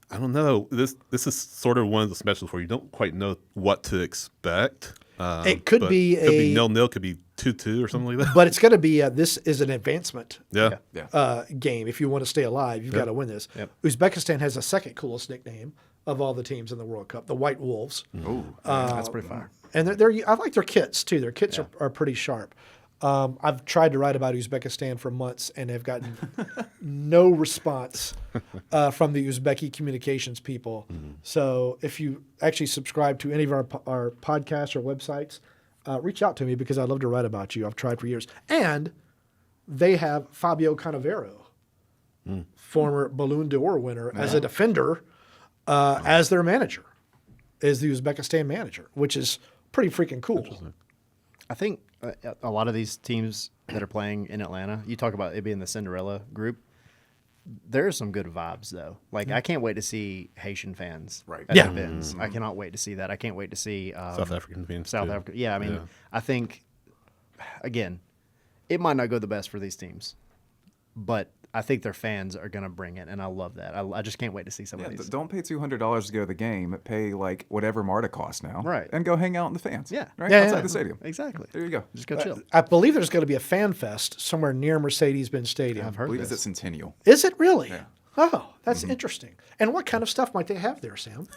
S4: I don't know. This is sort of one of those matches where you don't quite know what to expect.
S2: It could
S4: but
S2: be
S4: could be
S2: a-
S4: 0-0, could be 2-2 or something like that.
S2: But it's going to be this is an advancement
S4: Yeah.
S1: Yeah.
S2: game. If you want to stay alive, you've got to win this.
S3: Yep.
S2: Uzbekistan has the second coolest nickname of all the teams in the World Cup, the White Wolves.
S1: Ooh.
S3: That's pretty fire.
S2: And they're I like their kits too. Their kits are pretty sharp. I've tried to write about Uzbekistan for months and have gotten no response from the Uzbeki communications people. So if you actually subscribe to any of our podcasts or websites, reach out to me because I'd love to write about you. I've tried for years. And they have Fabio Cannavaro, former Ballon d'Or winner, as a defender, as their manager, as the Uzbekistan manager, which is pretty freaking cool.
S3: I think a lot of these teams that are playing in Atlanta, you talk about it being the Cinderella group. There are some good vibes though. Like I can't wait to see Haitian fans
S1: Right.
S3: at
S2: Yeah.
S3: the events. I cannot wait to see that. I can't wait to see
S4: South African fans.
S3: South
S4: too.
S3: Africa. Yeah, I mean,
S4: Yeah.
S3: I think again, it might not go the best for these teams, but I think their fans are going to bring it, and I love that. I just can't wait to see some
S1: Yeah,
S3: of these.
S1: don't pay $200 to go to the game. Pay like whatever MARTA costs now.
S3: Right.
S1: And go hang out in the fans.
S3: Yeah.
S1: Right?
S2: Yeah,
S1: Outside
S2: yeah.
S1: the stadium.
S3: Exactly.
S1: There you go.
S3: Just go chill.
S2: I believe there's going to be a fan fest somewhere near Mercedes-Benz Stadium.
S3: I've
S1: I
S3: heard
S1: believe it's
S3: this.
S1: at Centennial.
S2: Is it really?
S1: Yeah.
S2: Oh, that's interesting. And what kind of stuff might they have there, Sam?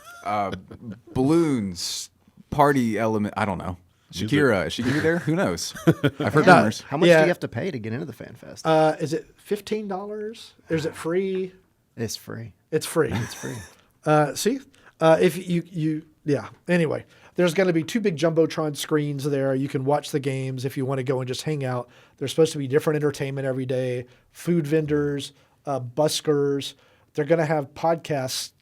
S1: Balloons, party element. I don't know. Shakira. Is she going to be there? Who knows? I've heard
S2: No.
S1: rumors.
S3: How much
S2: Yeah.
S3: do you have to pay to get into the fan fest?
S2: Is it $15? Is it free?
S3: It's free.
S2: It's free.
S3: It's free.
S2: See, if you yeah. Anyway, there's going to be 2 big jumbotron screens there. You can watch the games if you want to go and just hang out. There's supposed to be different entertainment every day. Food vendors, buskers. They're going to have podcast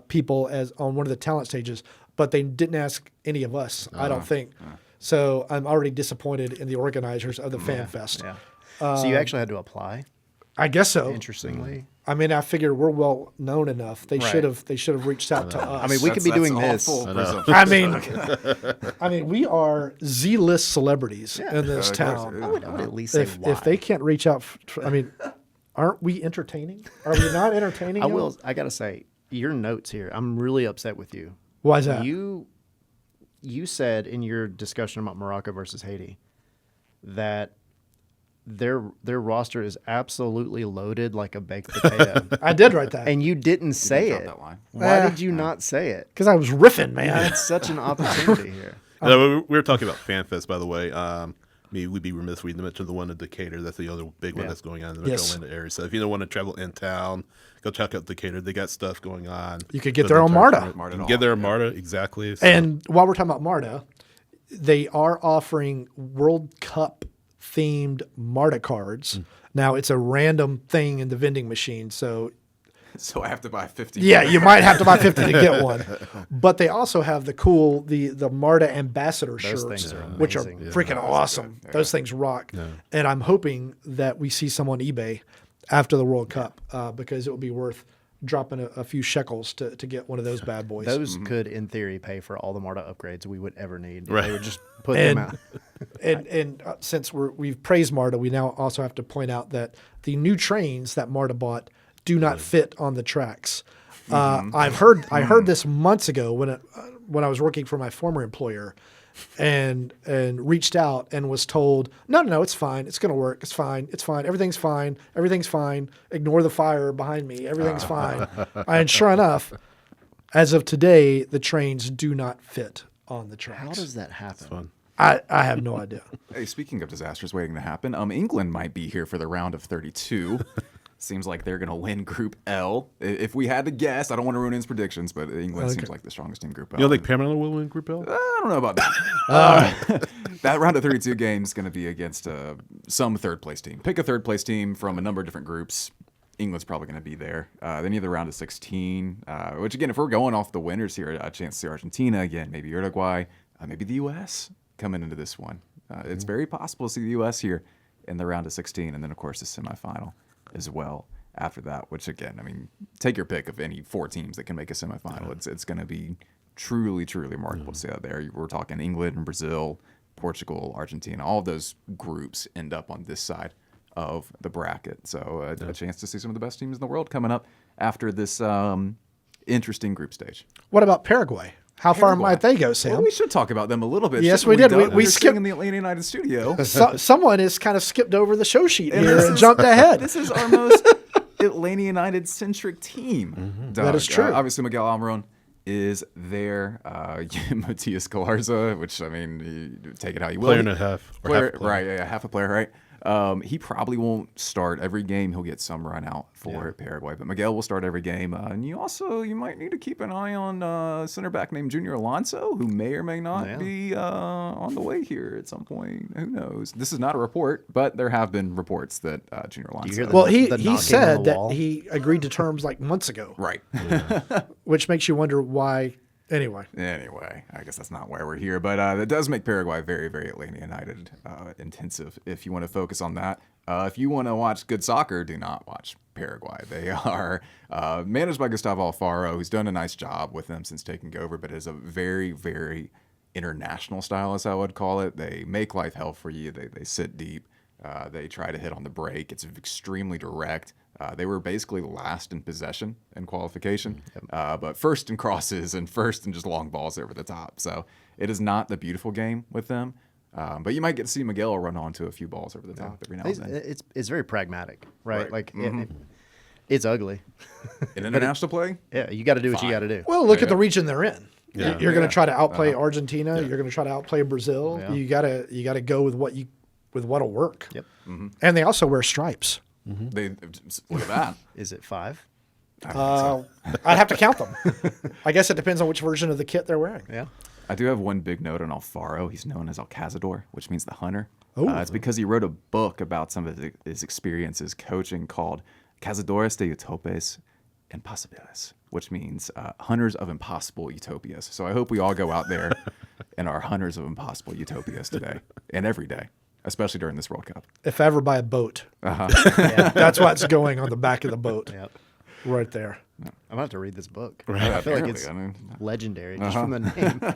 S2: people as on one of the talent stages, but they didn't ask any of us. I don't think. So I'm already disappointed in the organizers of the Fan Fest.
S3: Yeah. So you actually had to apply.
S2: I guess so.
S3: Interestingly,
S2: I mean, I figure we're well known enough. They
S3: Right.
S2: should have reached out to us.
S3: I mean, we could be doing this.
S1: awful presumption.
S2: I mean, we are Z-list celebrities in this
S1: of course,
S2: town.
S1: yeah.
S3: I would at least say why.
S2: If they can't reach out, I mean, aren't we entertaining? Are we not entertaining?
S3: I
S2: them?
S3: will. I gotta say, your notes here. I'm really upset with you.
S2: Why is that?
S3: You said in your discussion about Morocco versus Haiti that their roster is absolutely loaded like a baked potato,
S2: I did write that
S3: and you didn't say
S1: drop
S3: it.
S1: that line.
S3: Why
S2: Eh.
S3: did you not say it?
S2: because I was riffing, man.
S3: It's such an opportunity here.
S4: We were talking about FanFest, by the way. I mean, we'd be remiss if we didn't mention the one in Decatur. That's the other big one
S3: Yeah.
S4: that's going on in the
S2: Yes.
S4: Metro Atlanta area. So if you don't want to travel in town, go check out Decatur. They got stuff going on.
S2: You could get
S4: For
S2: there
S4: the
S2: on
S4: entire
S2: MARTA.
S4: tournament.
S1: MARTA
S4: You can
S1: at
S4: get
S1: all,
S4: there on
S1: yeah.
S4: MARTA, exactly. So,
S2: And while we're talking about MARTA, they are offering World Cup themed MARTA cards. Now it's a random thing in the vending machine, so
S1: So I have to buy 50.
S2: Yeah, you might have to buy 50 to get one. But they also have the cool, the MARTA ambassador shirts,
S3: things are
S2: which are
S3: amazing.
S2: freaking awesome.
S1: good. Yeah.
S2: Those things rock. And I'm hoping that we see some on eBay after the World Cup because it would be worth dropping a few shekels to get one of those bad boys.
S3: Those could, in theory, pay for all the MARTA upgrades we would ever need. If
S4: Right.
S3: They would just put
S2: And-
S3: them out.
S2: And since we've praised MARTA, we now also have to point out that the new trains that MARTA bought do not fit on the tracks. I heard this months ago when I was working for my former employer, and reached out and was told, no, it's fine, it's gonna work, it's fine, everything's fine. Ignore the fire behind me, everything's fine. And sure enough, as of today, the trains do not fit on the tracks.
S3: How does that happen?
S4: Fun.
S2: I have no idea.
S1: Hey, speaking of disasters waiting to happen, England might be here for the round of 32. Seems like they're going to win Group L. If we had to guess, I don't want to ruin his predictions, but England seems like the strongest team Group L.
S4: You don't think Pamela will win Group L?
S1: I don't know about that. That round of 32 game is going to be against some third place team. Pick a third place team from a number of different groups. England's probably going to be there. Then you have the round of 16, which again, if we're going off the winners here, a chance to see Argentina again, maybe Uruguay, maybe the U.S. coming into this one. It's very possible to see the U.S. here in the round of 16, and then of course the semifinal as well after that. Which again, I mean, take your pick of any 4 teams that can make a semifinal. It's going to be truly remarkable to see that there. We're talking England and Brazil, Portugal, Argentina. All of those groups end up on this side of the bracket. So a chance to see some of the best teams in the world coming up after this interesting group stage.
S2: What about Paraguay? How far might they go, Sam?
S1: Well, we should talk about them a little bit.
S2: Yes,
S1: shouldn't
S2: we did.
S1: Doug?
S2: We
S1: They're
S2: skipped-
S1: sitting in the Atlanta United studio.
S2: Someone has kind of skipped over the show sheet here
S1: this
S2: and
S1: is-
S2: jumped ahead.
S1: This is our most Atlanta United centric team. Doug.
S2: That is true.
S1: Obviously, Miguel Almiron is there. Matias Galarza, which I mean, you take it how you will.
S4: Player and a half. Or
S1: Player,
S4: half a player.
S1: right? Yeah, half a player, right? He probably won't start every game. He'll get some run out for Paraguay, but Miguel will start every game. And you might need to keep an eye on center back named Junior Alonso, who may or may not be on the way here at some point. Who knows? This is not a report, but there have been reports that Junior Alonso.
S3: You hear that?
S2: Well,
S3: The
S2: he
S3: knocking on
S2: said
S3: the
S2: that
S3: wall.
S2: he agreed to terms like months ago,
S1: Right.
S2: which makes you wonder why. Anyway,
S1: I guess that's not why we're here, but that does make Paraguay very, very Atlanta United intensive. If you want to focus on that, if you want to watch good soccer, do not watch Paraguay. They are managed by Gustavo Alfaro, who's done a nice job with them since taking over, but it is a very, very international style, as I would call it. They make life hell for you. They sit deep. They try to hit on the break. It's extremely direct. They were basically last in possession in qualification, but first in crosses and first in just long balls over the top. So it is not the beautiful game with them, but you might get to see Miguel run onto a few balls over the top every now and then.
S3: It's very pragmatic, right?
S1: Right.
S3: Like it's ugly.
S1: In international play,
S3: Yeah, you got to do what you got to do.
S2: well, look at the region they're in.
S4: Yeah.
S2: You're going to try to outplay Argentina. You're going to try to outplay Brazil.
S3: Yeah.
S2: You gotta go with what'll work.
S3: Yep.
S2: And they also wear stripes.
S1: they look at that.
S3: Is it 5?
S2: I'd have to count them. I guess it depends on which version of the kit they're wearing.
S3: Yeah.
S1: I do have one big note on Alfaro. He's known as El Cazador, which means the hunter.
S2: Oh.
S1: It's because he wrote a book about some of his experiences coaching called Cazadores de Utopes Imposibles, which means hunters of impossible utopias. So I hope we all go out there and are hunters of impossible utopias today and every day, especially during this World Cup.
S2: If I ever buy a boat, that's what's going on the back of the boat,
S3: Yep.
S2: right there.
S3: I'm about to read this book.
S1: Yeah,
S3: I feel like
S1: apparently,
S3: it's
S1: I mean,
S3: legendary just from the name.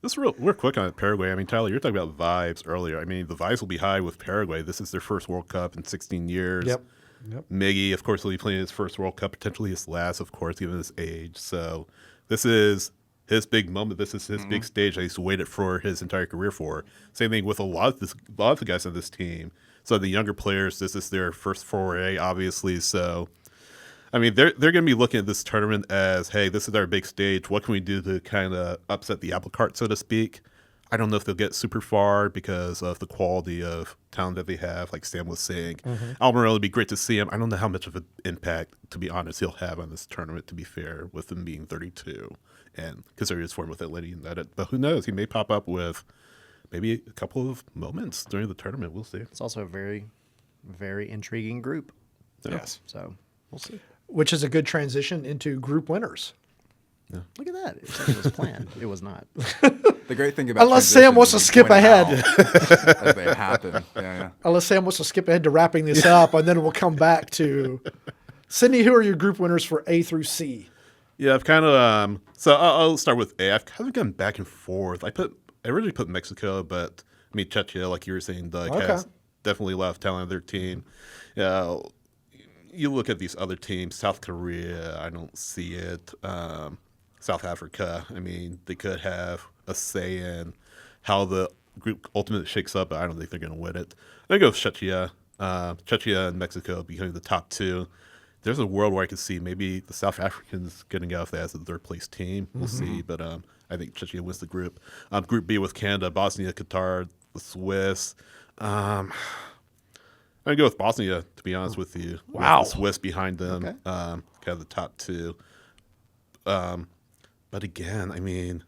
S4: Just real quick on Paraguay. I mean, Tyler, you're talking about vibes earlier. I mean, the vibes will be high with Paraguay. This is their first World Cup in 16 years.
S2: Yep.
S4: Miggy, of course, will be playing his first World Cup, potentially his last, of course, given his age. So this is his big moment. This is his big stage that he's waited for his entire career for. Same thing with a lot of the guys on this team. So the younger players, this is their first foray, obviously. So, I mean, they're going to be looking at this tournament as, hey, this is our big stage. What can we do to kind of upset the apple cart, so to speak? I don't know if they'll get super far because of the quality of talent that they have, like Sam was saying. Almiron would be great to see him. I don't know how much of an impact, to be honest, he'll have on this tournament, to be fair, with him being 32 and considering his form with Atlanta United. But who knows? He may pop up with maybe a couple of moments during the tournament. We'll see.
S3: It's also a very, very intriguing group.
S1: yes.
S3: So we'll see.
S2: which is a good transition into group winners.
S3: Look at that. It was planned. It was not.
S1: The great thing about
S2: Unless Sam
S1: transitions
S2: wants to
S1: is you
S2: skip
S1: point
S2: ahead.
S1: out as they happen. Yeah.
S2: Unless Sam wants to skip ahead to wrapping this up, and then we'll come back to Sydney. Who are your group winners for A through C?
S4: Yeah, I've kind of so I'll start with A. I've kind of gone back and forth. I originally put Mexico, but I mean Czechia, like you were saying, Doug,
S2: Okay.
S4: has definitely a lot of talent on their team. You look at these other teams, South Korea, I don't see it. South Africa, I mean, they could have a say in how the group ultimately shakes up, but I don't think they're going to win it. I go with Czechia. Czechia and Mexico becoming the top two. There's a world where I could see maybe the South Africans getting out of that as a third place team. We'll see, but I think Czechia wins the group. Group B with Canada, Bosnia, Qatar, the Swiss. I'm gonna go with Bosnia, to be honest with you.
S2: Wow.
S4: With the Swiss behind them,
S3: Okay.
S4: kind of the top two. But again, I mean,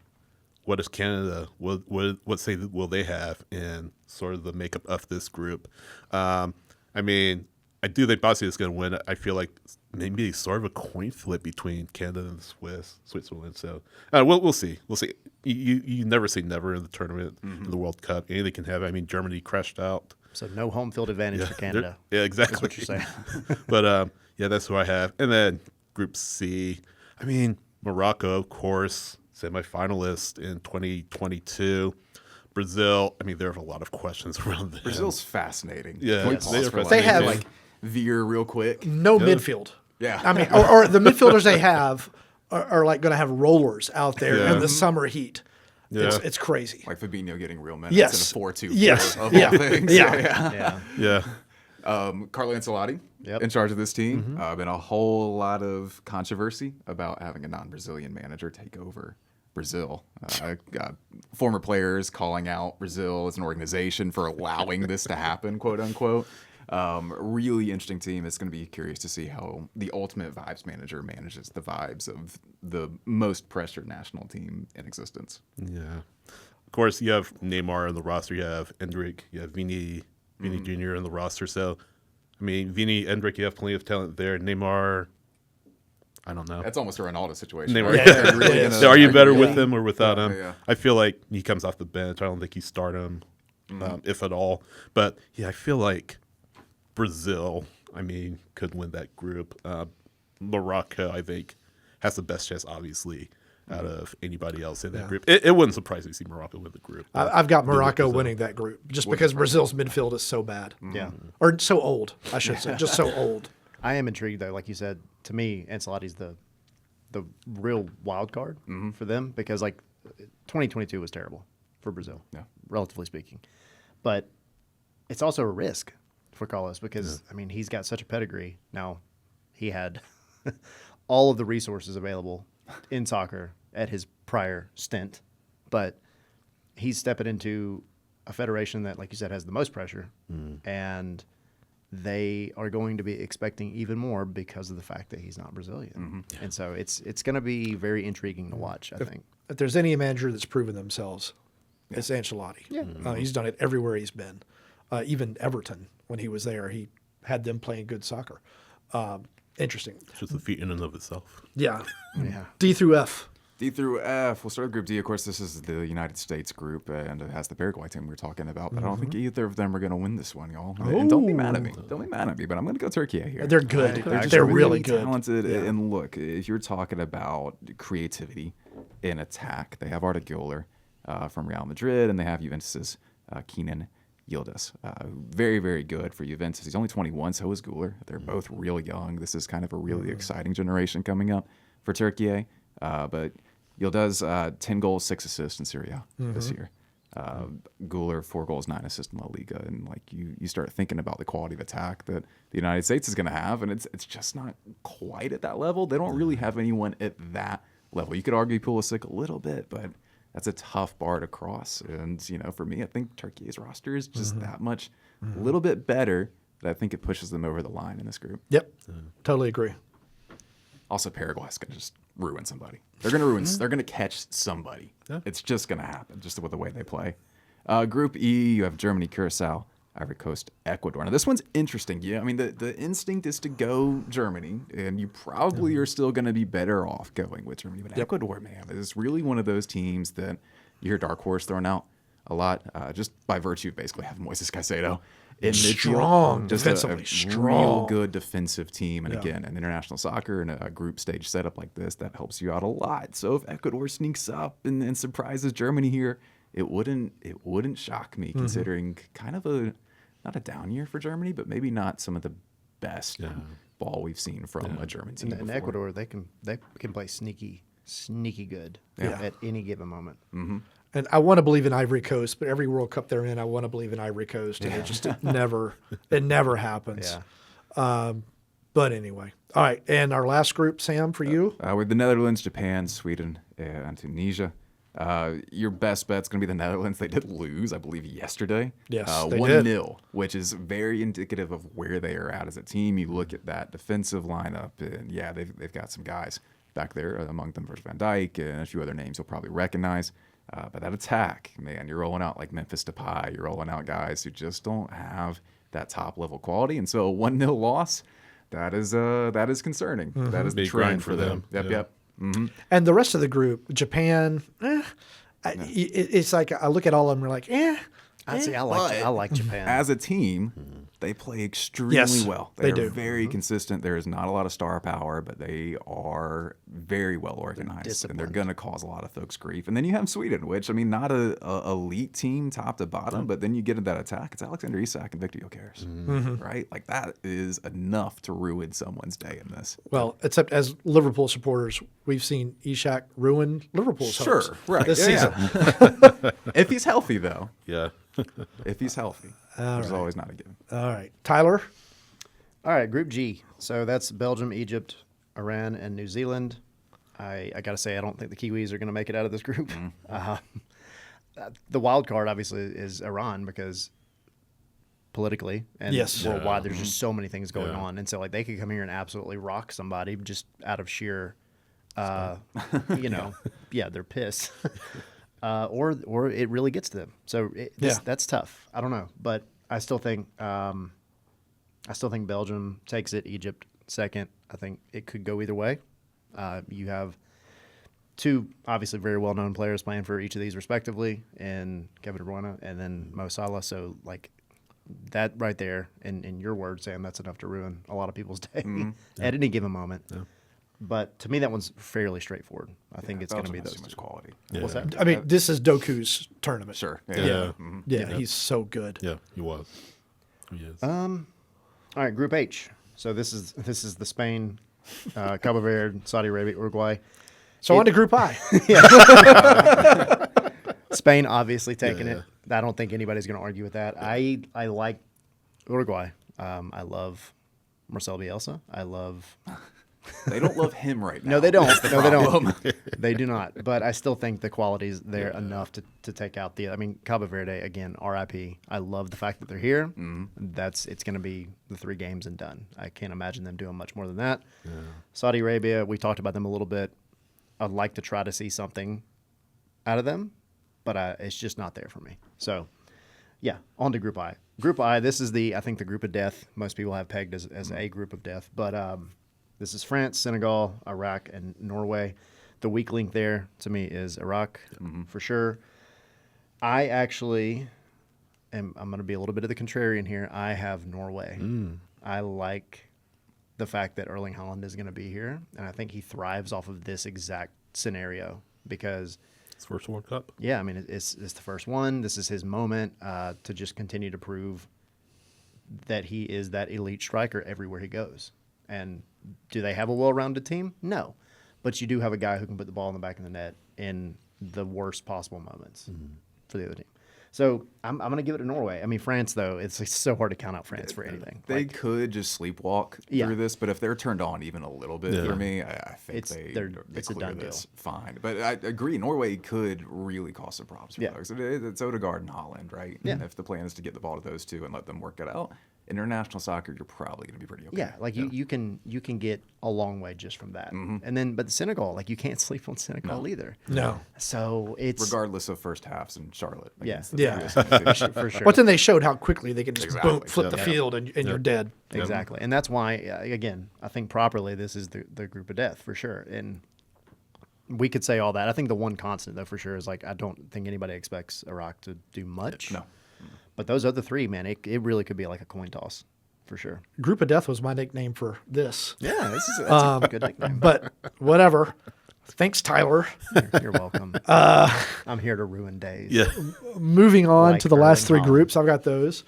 S4: what is Canada? What say will they have in sort of the makeup of this group? I mean, I do think Bosnia is going to win. I feel like maybe sort of a coin flip between Canada and Switzerland. So we'll see. We'll see. You never say never in the tournament, in the World Cup. Anything can happen. I mean, Germany crashed out.
S3: So no home field advantage for Canada.
S4: Yeah, exactly.
S3: That's what you're saying.
S4: But yeah, that's who I have. And then Group C. I mean, Morocco, of course, semifinalist in 2022. Brazil. I mean, there are a lot of questions around them.
S1: Brazil's fascinating.
S4: Yeah,
S1: Can we
S4: yes,
S1: pause
S4: they are
S1: for, like,
S2: They have-
S1: like veer real quick.
S2: No midfield.
S1: Yeah.
S2: I mean, or the midfielders they have are like going to have rollers out there
S4: Yeah.
S2: in the summer heat.
S4: Yeah.
S2: It's crazy.
S1: Like Fabinho getting real minutes
S2: Yes.
S1: in a 4-2
S2: Yes.
S1: of
S2: Yeah.
S1: all things.
S2: Yeah.
S3: Yeah.
S4: Yeah.
S1: Carlo Ancelotti
S3: Yep.
S1: in charge of this team. Been a whole lot of controversy about having a non-Brazilian manager take over Brazil. Got former players calling out Brazil as an organization for allowing this to happen, quote unquote. Really interesting team. It's going to be curious to see how the ultimate vibes manager manages the vibes of the most pressured national team in existence.
S4: Yeah. Of course, you have Neymar in the roster. You have Endrick. You have Vini Jr. in the roster. So, I mean, Vini, Endrick, you have plenty of talent there. Neymar, I don't know.
S1: That's almost a Ronaldo situation.
S4: Neymar.
S1: right?
S2: Yeah.
S1: Are you really
S2: Yeah.
S1: gonna-
S4: So are you better
S1: really-
S4: with him or without him?
S1: Yeah.
S4: I feel like he comes off the bench. I don't think you start him, if at all. But yeah, I feel like Brazil, I mean, could win that group. Morocco, I think, has the best chance, obviously, out of anybody else in that group. It wouldn't surprise me to see Morocco win the group.
S2: I've got Morocco
S4: Brazil.
S2: winning that group just because Brazil's midfield is so bad.
S3: Yeah.
S2: Or so old, I should say. Just so old.
S3: I am intrigued though. Like you said, to me, Ancelotti's the real wild card for them because like 2022 was terrible for Brazil, relatively speaking. But it's also a risk for Carlos because I mean he's got such a pedigree. Now he had all of the resources available in soccer at his prior stint, but he's stepping into a federation that, like you said, has the most pressure, and they are going to be expecting even more because of the fact that he's not Brazilian. And so it's going to be very intriguing to watch, I think.
S2: If there's any manager that's proven themselves, it's Ancelotti.
S3: Yeah.
S2: He's done it everywhere he's been. Even Everton, when he was there, he had them playing good soccer. Interesting.
S4: It's just a feat in and of itself.
S2: Yeah.
S3: Yeah.
S2: D through F.
S1: D through F. We'll start with Group D. Of course, this is the United States group, and it has the Paraguay team we're talking about. But I don't think either of them are going to win this one, y'all. And don't be mad at me. Don't be mad at me. But I'm going to go Turkey here.
S2: They're good.
S1: They're
S2: They're
S1: just
S2: really good.
S1: talented.
S2: Yeah.
S1: And look, if you're talking about creativity in attack, they have Arda Güler from Real Madrid, and they have Juventus' Kenan Yildiz. Very, very good for Juventus. He's only 21, so is Güler. They're both real young. This is kind of a really exciting generation coming up for Turkey. But Yildiz, 10 goals, 6 assists in Serie A this year. Güler, 4 goals, 9 assists in La Liga. And like you start thinking about the quality of attack that the United States is going to have, and it's just not quite at that level. They don't really have anyone at that level. You could argue Pulisic a little bit, but that's a tough bar to cross. And, you know, for me, I think Turkey's roster is just that much, a little bit better that I think it pushes them over the line in this group.
S2: Yep. Totally agree.
S1: Also, Paraguay's going to just ruin somebody. They're going to ruin. They're going to catch somebody. It's just going to happen, just with the way they play. Group E, you have Germany, Curacao, Ivory Coast, Ecuador. Now, this one's interesting. Yeah, I mean, the instinct is to go Germany, and you probably are still going to be better off going with Germany. But Ecuador, man, is really one of those teams that you hear dark horse thrown out a lot, just by virtue of basically having Moises Caicedo in midfield.
S2: Strong,
S1: Just
S2: defensively
S1: a
S2: strong.
S1: real good defensive team. And
S2: Yeah.
S1: again, in international soccer and a group stage setup like this, that helps you out a lot. So if Ecuador sneaks up and surprises Germany here, it wouldn't shock me, considering kind of not a down year for Germany, but maybe not some of the best ball we've seen from a German team.
S3: In
S1: before.
S3: Ecuador, they can play sneaky good
S2: Yeah.
S3: at any given moment.
S2: And I want to believe in Ivory Coast, but every World Cup they're in, I want to believe in Ivory Coast, and it never happens.
S3: Yeah.
S2: But anyway, all right. And our last group, Sam, for you,
S1: With the Netherlands, Japan, Sweden, and Tunisia. Your best bet's going to be the Netherlands. They did lose, I believe, yesterday.
S2: Yes, they
S1: 1-0, which is very indicative of where they are at as a team. You look at that defensive lineup, and yeah, they've got some guys back there, among them Virgil van Dijk and a few other names you'll probably recognize. But that attack, man, you're rolling out like Memphis Depay. You're rolling out guys who just don't have that top-level quality. And so a 1-0 loss, that is concerning. That is the
S4: Big
S1: trend
S4: grind
S1: for
S4: for
S1: them.
S4: them.
S1: Yep.
S4: Yeah.
S2: and the rest of the group, Japan, it's like I look at all of them and we're like,
S3: I like Japan.
S1: As a team, they play extremely
S2: Yes,
S1: well.
S2: they
S1: They're
S2: do.
S1: very consistent. There is not a lot of star power, but they are very well organized, and they're
S3: disciplined.
S1: going to cause a lot of folks grief. And then you have Sweden, which, I mean, not a elite team top to bottom, but then you get into that attack. It's Alexander Isak and Victor Gyökeres, right? Like, that is enough to ruin someone's day in this.
S2: well, except as Liverpool supporters, we've seen Ishak ruin Liverpool's hopes
S1: Right.
S2: this
S1: Yeah,
S2: season.
S1: yeah. If he's healthy, though.
S4: Yeah.
S1: If he's healthy. There's always not a given.
S2: All right, Tyler.
S3: All right, Group G. So that's Belgium, Egypt, Iran, and New Zealand. I got to say, I don't think the Kiwis are going to make it out of this group. The wild card, obviously, is Iran because politically and
S2: Yes.
S3: worldwide, there's just so many things going
S4: Yeah.
S3: on. And so, like, they could come here and absolutely rock somebody just out of sheer, they're pissed. Or it really gets to them. So that's tough. I don't know, but I still think Belgium takes it. Egypt second. I think it could go either way. You have two obviously very well known players playing for each of these respectively, and Kevin De Bruyne and then Mo Salah. So like that right there, in your words, Sam, that's enough to ruin a lot of people's day at any given moment. Yeah. But to me, that one's fairly straightforward. I think it's going to be
S1: Belgium has
S3: those
S1: too much
S3: two.
S1: quality.
S3: What's that?
S2: I mean, this is Doku's tournament.
S1: Sure.
S2: Yeah.
S1: Mhm.
S2: Yeah, he's so good.
S4: Yeah, he was. He is.
S3: All right, Group H. So this is the Spain, Cabo Verde, Saudi Arabia, Uruguay.
S2: So on to Group I.
S3: Spain obviously taking it. I don't think anybody's going to argue with that. I like Uruguay. I love Marcel Bielsa. I love.
S1: They don't love him right now.
S3: No, they don't.
S1: That's the
S3: No, they
S1: problem.
S3: don't. They do not. But I still think the quality's there enough to take out the. I mean, Cabo Verde again. RIP. I love the fact that they're here. It's going to be the 3 games and done. I can't imagine them doing much more than that. Yeah. Saudi Arabia. We talked about them a little bit. I'd like to try to see something out of them, but it's just not there for me. So, yeah, on to Group I. Group I. This is I think the group of death. Most people have pegged as a group of death, but. This is France, Senegal, Iraq, and Norway. The weak link there to me is Iraq, for sure. I actually I'm going to be a little bit of the contrarian here. I have Norway. I like the fact that Erling Haaland is going to be here, and I think he thrives off of this exact scenario because
S4: His first World Cup.
S3: yeah, I mean, it's the first one. This is his moment to just continue to prove that he is that elite striker everywhere he goes. And do they have a well-rounded team? No. But you do have a guy who can put the ball in the back of the net in the worst possible moments for the other team. So I'm going to give it to Norway. I mean, France, though, it's so hard to count out France for anything.
S1: They could just sleepwalk through this, but if they're turned on even a little bit for me, I think
S3: It's a
S1: clear
S3: done
S1: this fine. But I agree, Norway could really cause some problems for folks. It's Odegaard and Holland, right?
S3: Yeah.
S1: And if the plan is to get the ball to those two and let them work it out, international soccer, you're probably going to be pretty okay.
S3: Yeah, like you can get a long way just from that. And then, but Senegal, like you can't sleep on Senegal either.
S2: No.
S3: So it's
S1: Regardless of first halves in Charlotte.
S3: Yeah.
S1: against the
S2: Yeah.
S1: US team.
S3: for sure.
S2: But then they showed how quickly they can just boom,
S1: Exactly.
S2: flip the field and you're dead.
S3: Exactly. And that's why, again, I think properly this is the group of death for sure. And we could say all that. I think the one constant, though, for sure, is like I don't think anybody expects Iraq to do much.
S1: No.
S3: But those other three, man, it really could be like a coin toss for sure.
S2: Group of Death was my nickname for this.
S3: Yeah, that's a good nickname.
S2: But whatever. Thanks, Tyler.
S3: You're welcome. I'm here to ruin days.
S4: Yeah.
S2: Moving on
S3: Like
S2: to the last
S3: Erling
S2: three
S3: Haaland.
S2: groups. I've got those.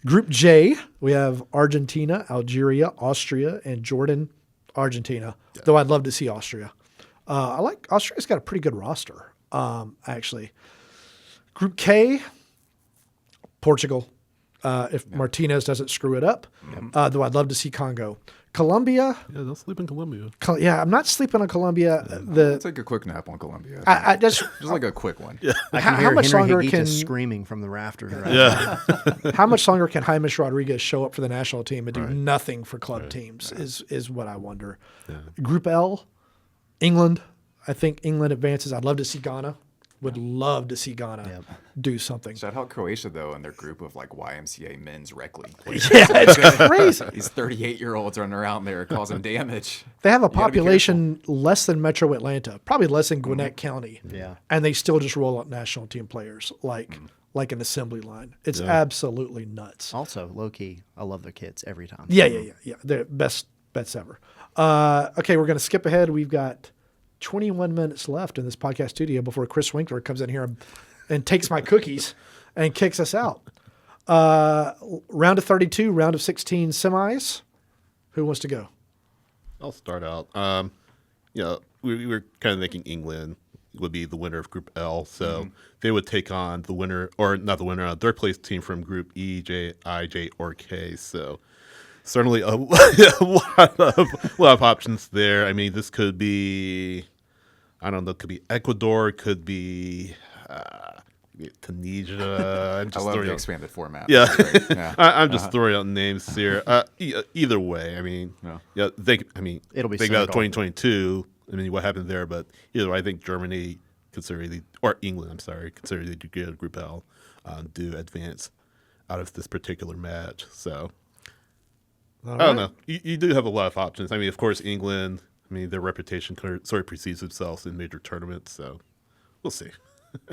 S2: Group J, we have Argentina, Algeria, Austria, and Jordan, Argentina. Though I'd love to see Austria. I like Austria's got a pretty good roster, actually. Group K, Portugal. If Martinez doesn't screw it up, though I'd love to see Congo. Colombia,
S4: Yeah, don't sleep in Colombia.
S2: I'm not sleeping on Colombia.
S1: Let's take a quick nap on Colombia.
S2: I just
S1: Just like a quick one.
S3: I
S2: How
S3: can hear
S2: much
S3: Henry
S2: longer
S3: Higuita
S2: can-
S3: screaming from the rafters right
S4: Yeah.
S2: how much longer can James Rodriguez show up for the national team and do nothing for club teams is what I wonder. Group L, England. I think England advances. I'd love to see Ghana. Would love to see Ghana do something.
S1: Shout out Croatia, though, and their group of like YMCA men's rec league.
S2: Yeah, it's crazy.
S1: These 38-year-olds running around there causing damage.
S2: They have a
S1: You gotta be
S2: population less than Metro Atlanta, probably less than Gwinnett County.
S3: Yeah.
S2: And they still just roll out national team players like an assembly line. It's absolutely nuts.
S3: Also, low key, I love their kids every time.
S2: Yeah. They're best bets ever. Okay, we're going to skip ahead. We've got 21 minutes left in this podcast studio before Chris Winkler comes in here and takes my cookies and kicks us out. Round of 32, round of 16 semis. Who wants to go?
S4: I'll start out. We were kind of thinking England would be the winner of Group L, so they would take on the winner, or not the winner, third place team from Group E, J, I, J, or K. So certainly a lot of options there. I mean, this could be, I don't know, it could be Ecuador, it could be Tunisia. I'm
S1: I
S4: just
S1: love
S4: throwing
S1: the
S4: out-
S1: expanded format.
S4: Yeah.
S1: That's great. Yeah.
S4: I'm just throwing out names here. Either way, I mean,
S1: Yeah.
S3: It'll be
S4: think about
S3: Senegal.
S4: 2022. I mean, what happened there? But either way, I think Germany, or England, I'm sorry, considering they do get Group L, do advance out of this particular match. So I don't know. You do have a lot of options. I mean, of course, England. I mean, their reputation sort of precedes themselves in major tournaments. So we'll see.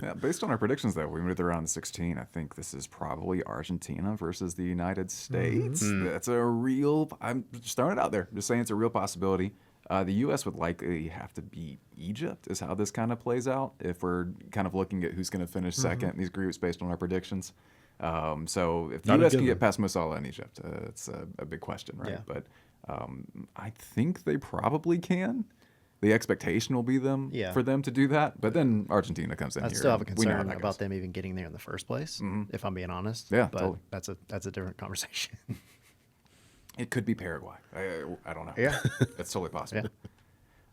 S1: Yeah, based on our predictions, though, we moved around to 16. I think this is probably Argentina versus the United States. That's a real. I'm just throwing it out there. Just saying it's a real possibility. The U.S. would likely have to beat Egypt, is how this kind of plays out. If we're kind of looking at who's going to finish second in these groups based on our predictions. So if the
S4: Not a
S1: U.S. can
S4: given.
S1: get past Mo Salah and Egypt, it's a big question, right?
S3: Yeah.
S1: But I think they probably can. The expectation will be for them to do that. But then Argentina comes in
S3: I
S1: here.
S3: still have a
S1: and we know how
S3: concern
S1: that
S3: about
S1: goes.
S3: them even getting there in the first place, if I'm being honest.
S1: Yeah,
S3: but
S1: totally.
S3: that's a different conversation.
S1: It could be Paraguay. I don't know.
S3: Yeah.
S1: It's totally possible.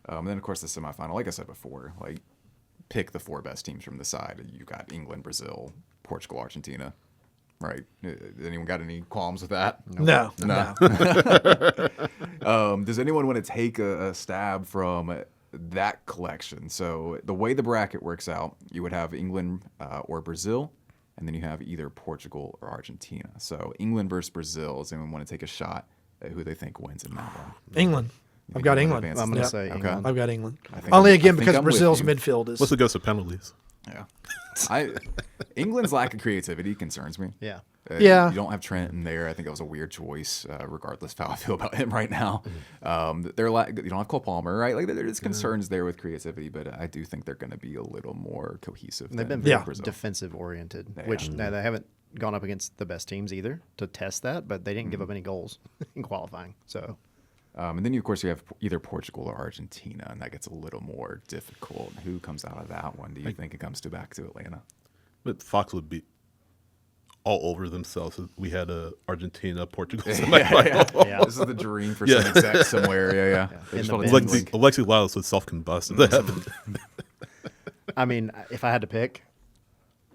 S1: Then, of course, the semifinal, like I said before, like pick the four best teams from the side. You got England, Brazil, Portugal, Argentina, right? Anyone got any qualms with that?
S2: No.
S1: Does anyone want to take a stab from that collection? So the way the bracket works out, you would have England or Brazil, and then you have either Portugal or Argentina. So England versus Brazil. Does anyone want to take a shot at who they think wins in that one?
S2: England. I've got England.
S1: advances
S3: I'm gonna
S1: there?
S3: say
S1: Okay.
S3: England.
S2: I've got England.
S1: think
S2: Only
S1: I'm-
S2: again
S1: I think
S2: because
S1: I'm with
S2: Brazil's
S1: you.
S2: midfield is.
S4: What's it goes to penalties?
S1: Yeah. England's lack of creativity concerns me.
S3: Yeah.
S2: Yeah.
S1: You don't have Trent in there. I think it was a weird choice, regardless of how I feel about him right now. You don't have Cole Palmer, right? Like there's concerns there with creativity, but I do think they're going to be a little more cohesive.
S3: They've
S1: than
S3: been very
S1: Brazil.
S3: defensive oriented, which now they haven't gone up against the best teams either to test that, but they didn't give up any goals in qualifying. So
S1: And then, of course, you have either Portugal or Argentina, and that gets a little more difficult. Who comes out of that one? Do you think it comes back to Atlanta?
S4: But Fox would be all over themselves if we had a Argentina Portugal semifinal.
S3: Yeah.
S1: This is the dream for some exec somewhere. Yeah. They
S3: In
S1: just
S3: the
S1: want to
S3: bin.
S1: link.
S4: Alexi Lalas would self-combust if that happened.
S3: I mean, if I had to pick,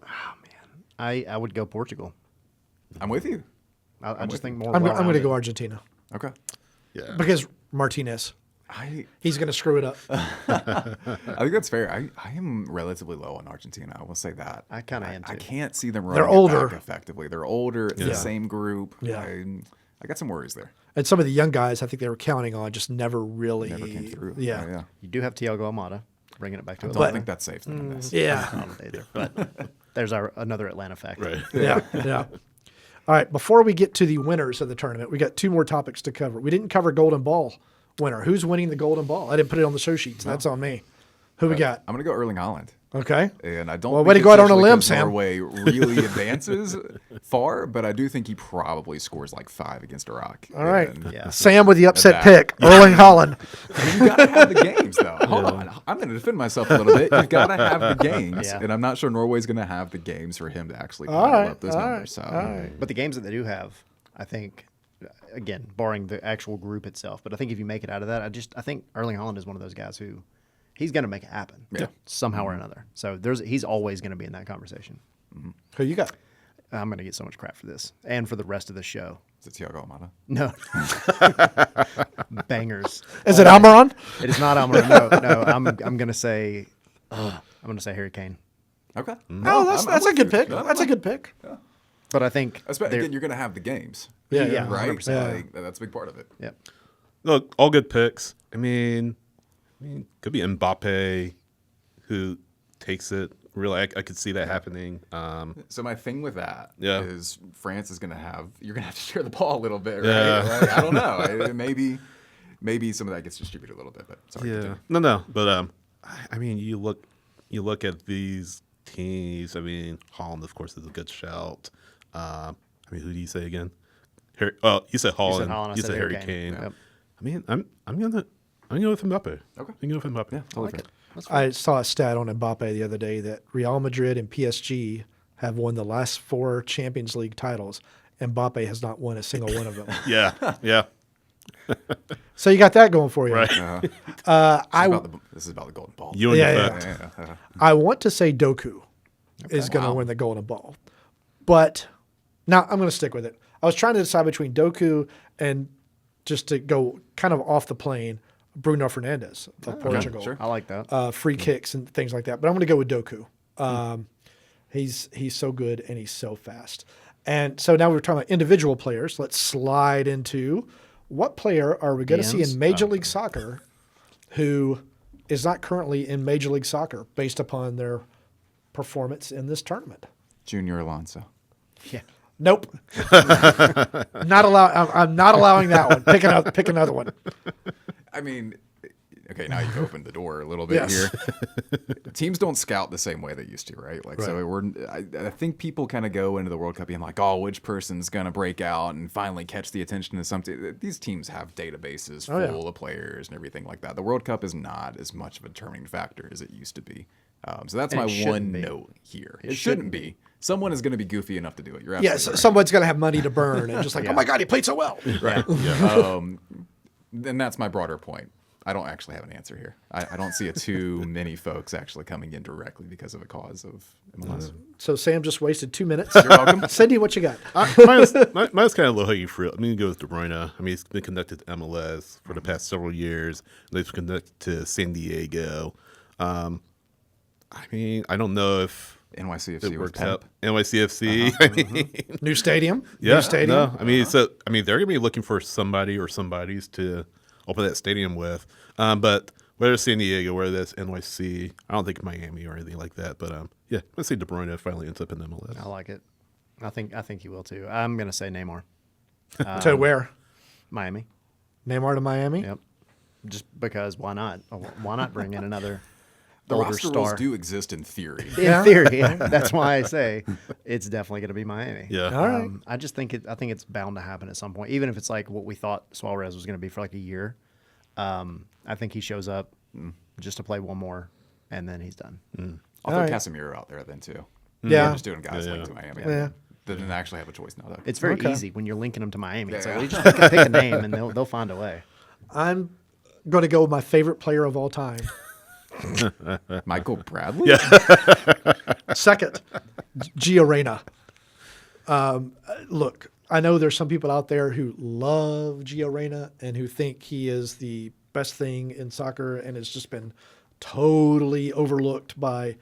S3: oh man, I would go Portugal.
S1: I'm with you.
S3: I just think more.
S2: I'm going to
S3: well-rounded.
S2: go Argentina
S1: Okay.
S4: Yeah.
S2: because Martinez.
S1: I
S2: He's going to screw it up.
S1: think that's fair. I am relatively low on Argentina. I will say that.
S3: I kinda am,
S1: I
S3: too.
S1: can't see them
S2: They're
S1: running it
S2: older.
S1: back effectively. They're older. It's the same group.
S2: Yeah.
S1: I got some worries there.
S2: And some of the young guys I think they were counting on just never really
S1: Never came through.
S2: Yeah.
S1: Yeah.
S3: You do have Thiago Almada, bringing it back to
S1: I
S3: Atlanta.
S1: don't think that saves them in this.
S2: Yeah.
S3: Either, but there's another Atlanta fact.
S4: Right.
S2: Yeah. Yeah. All right. Before we get to the winners of the tournament, we got 2 more topics to cover. We didn't cover Golden Ball winner. Who's winning the Golden Ball? I didn't put it on the show sheets. That's on me. Who we got?
S1: I'm going to go Erling Haaland.
S2: Okay.
S1: And I don't
S2: Well,
S1: think
S2: way to
S1: it's
S2: go out on a
S1: actually
S2: limb,
S1: 'cause
S2: Sam.
S1: Norway really advances far, but I do think he probably scores like 5 against Iraq.
S2: All right.
S1: And
S3: Yeah.
S2: Sam with the upset
S1: that.
S2: pick. Erling Haaland.
S1: You gotta have the games, though. Hold on, I'm going to defend myself a little bit. You've got to have the games,
S3: Yeah.
S1: and I'm not sure Norway's going to have the games for him to actually
S2: All
S1: pile
S2: right.
S1: up those
S2: All
S1: numbers.
S2: right.
S1: So,
S2: All right.
S3: But the games that they do have, I think, again, barring the actual group itself, but I think if you make it out of that, I think Erling Haaland is one of those guys who he's going to make it happen somehow or another. So he's always going to be in that conversation.
S2: Who you got?
S3: I'm going to get so much crap for this and for the rest of the show.
S1: is it Thiago Almada?
S3: No. Bangers.
S2: Is it Almiron?
S3: It is not Almiron. No. I'm going to say Harry Kane.
S1: Okay.
S2: Oh, that's a good pick. That's a good pick.
S3: But I think
S1: Again, you're going to have the games,
S2: Yeah.
S1: right?
S3: 100%.
S1: Like, that's a big part of it.
S3: Yep.
S4: Look, all good picks. I mean, could be Mbappe who takes it. Really, I could see that happening.
S1: So my thing with that
S4: Yeah.
S1: is France is going to have you're going to have to share the ball a little bit, right?
S4: Yeah.
S1: Like, I don't know. Maybe some of that gets distributed a little bit, but sorry.
S4: Yeah.
S1: continue.
S4: No. But I mean, you look at these teams. I mean, Holland, of course, is a good shout. I mean, who do you say again? Harry. Oh, you said Holland.
S3: Holland, I
S4: You
S3: said
S4: said
S3: Harry
S4: Harry
S3: Kane.
S4: Kane.
S3: Yep.
S4: I mean, I'm gonna go with Mbappe.
S1: Okay.
S4: I'm gonna go with Mbappe.
S1: Yeah, totally fair.
S2: I saw a stat on Mbappe the other day that Real Madrid and PSG have won the last 4 Champions League titles. Mbappe has not won a single one of them.
S4: Yeah.
S2: So you got that going for you.
S4: Right.
S1: This is about the golden ball.
S4: You and
S2: Yeah,
S4: the
S2: yeah.
S4: fact.
S1: Yeah.
S2: I want to say Doku is going to win the Golden Ball, but now I'm going to stick with it. I was trying to decide between Doku and just to go kind of off the plane, Bruno Fernandes of Portugal.
S1: sure.
S3: I like that.
S2: Free kicks and things like that. But I'm going to go with Doku. He's so good and he's so fast. And so now we're talking about individual players. Let's slide into what player are we going to see
S3: DMs?
S2: in Major League Soccer who is not currently in Major League Soccer based upon their performance in this tournament?
S1: Junior Alonso.
S3: Yeah.
S2: Nope. Not allow. I'm not allowing that one. Pick another one.
S1: I mean, okay, now you've opened the door a little bit
S2: Yes.
S1: here. Teams don't scout the same way they used to, right? Like, so I think people kind of go into the World Cup being like, oh, which person's going to break out and finally catch the attention of something. These teams have databases
S2: Oh, yeah.
S1: full of players and everything like that. The World Cup is not as much of a determining factor as it used to be. So that's
S3: And
S1: my
S3: it shouldn't
S1: one
S3: be.
S1: note here. It shouldn't be. Someone is going to be goofy enough to do it. You're absolutely
S2: Yes,
S1: right.
S2: someone's going to have money to burn and just like, oh my God, he played so well.
S1: Right. And that's my broader point. I don't actually have an answer here. I don't see too many folks actually coming in directly because of a cause of MLS.
S2: So Sam just wasted 2 minutes.
S1: You're welcome.
S2: Cindy, what you got?
S4: Mine's kind of low hanging fruit. I'm going to go with De Bruyne. I mean, he's been connected to MLS for the past several years. They've connected to San Diego. I mean, I don't know if
S1: NYCFC
S4: it
S1: with
S4: works
S1: Pep.
S4: out. NYCFC. I mean,
S2: New stadium.
S4: yeah,
S2: New stadium.
S4: no. I mean, so they're going to be looking for somebody or somebody's to open that stadium with. But whether it's San Diego, whether that's NYC, I don't think Miami or anything like that. But yeah, let's see De Bruyne finally ends up in MLS.
S3: I like it. I think he will too. I'm going to say Neymar.
S2: To where?
S3: Miami.
S2: Neymar to Miami.
S3: Yep. Just because why not? Why not bring in another
S1: The
S3: older
S1: roster rules
S3: star?
S1: do exist in theory.
S2: Yeah.
S3: In theory, that's why I say it's definitely going to be Miami.
S4: Yeah.
S2: All right.
S3: I just think I think it's bound to happen at some point, even if it's like what we thought Suarez was going to be for like a year. I think he shows up just to play one more, and then he's done.
S1: I'll throw
S2: All right.
S1: Casemiro out there then too.
S2: Yeah.
S1: Just doing guys like to Miami.
S2: Yeah.
S1: They didn't actually have a choice now though.
S3: It's very
S2: Okay.
S3: easy when you're linking them to Miami. It's
S1: Yeah.
S3: like, well, you just pick a name, and they'll find a way.
S2: I'm going to go with my favorite player of all time.
S1: Michael Bradley?
S2: Second, Gio Reyna. Look, I know there's some people out there who love Gio Reyna and who think he is the best thing in soccer and has just been totally overlooked by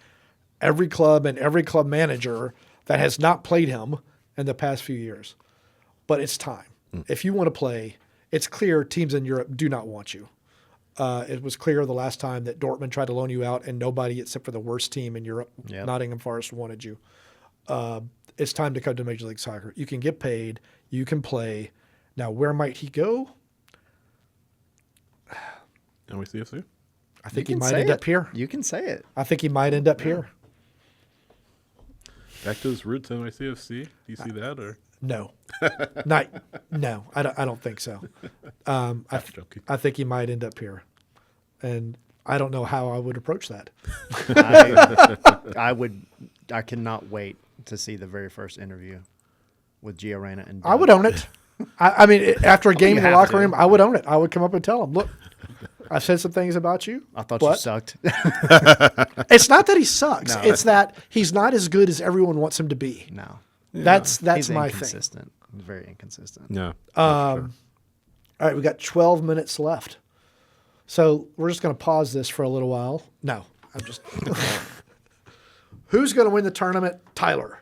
S2: every club and every club manager that has not played him in the past few years. But it's time. If you want to play, it's clear teams in Europe do not want you. It was clear the last time that Dortmund tried to loan you out and nobody except for the worst team in Europe,
S3: Yep.
S2: Nottingham Forest, wanted you. It's time to come to Major League Soccer. You can get paid. You can play. Now, where might he go?
S4: NYCFC?
S2: I think
S3: You
S2: he
S3: can
S2: might
S3: say
S2: end
S3: it.
S2: up here.
S3: You can say it.
S2: I think he might end up here.
S4: Back to his roots, NYCFC. Do you see that? Or
S2: No, no. I don't think so.
S4: joking.
S2: I think he might end up here, and I don't know how I would approach that.
S3: I cannot wait to see the very first interview with Gio Reyna and
S2: I would own it. I mean, after a game
S3: you
S2: in the
S3: have
S2: locker
S3: to.
S2: room, I would own it. I would come up and tell him, look, I said some things about you.
S3: I thought you
S2: but
S3: sucked.
S2: It's not that he sucks.
S3: No.
S2: It's that he's not as good as everyone wants him to be.
S3: No.
S2: That's
S3: He's
S2: my thing.
S3: inconsistent. He's very inconsistent.
S4: yeah.
S2: All right, we got 12 minutes left. So we're just going to pause this for a little while. No, I'm just. Who's going to win the tournament? Tyler.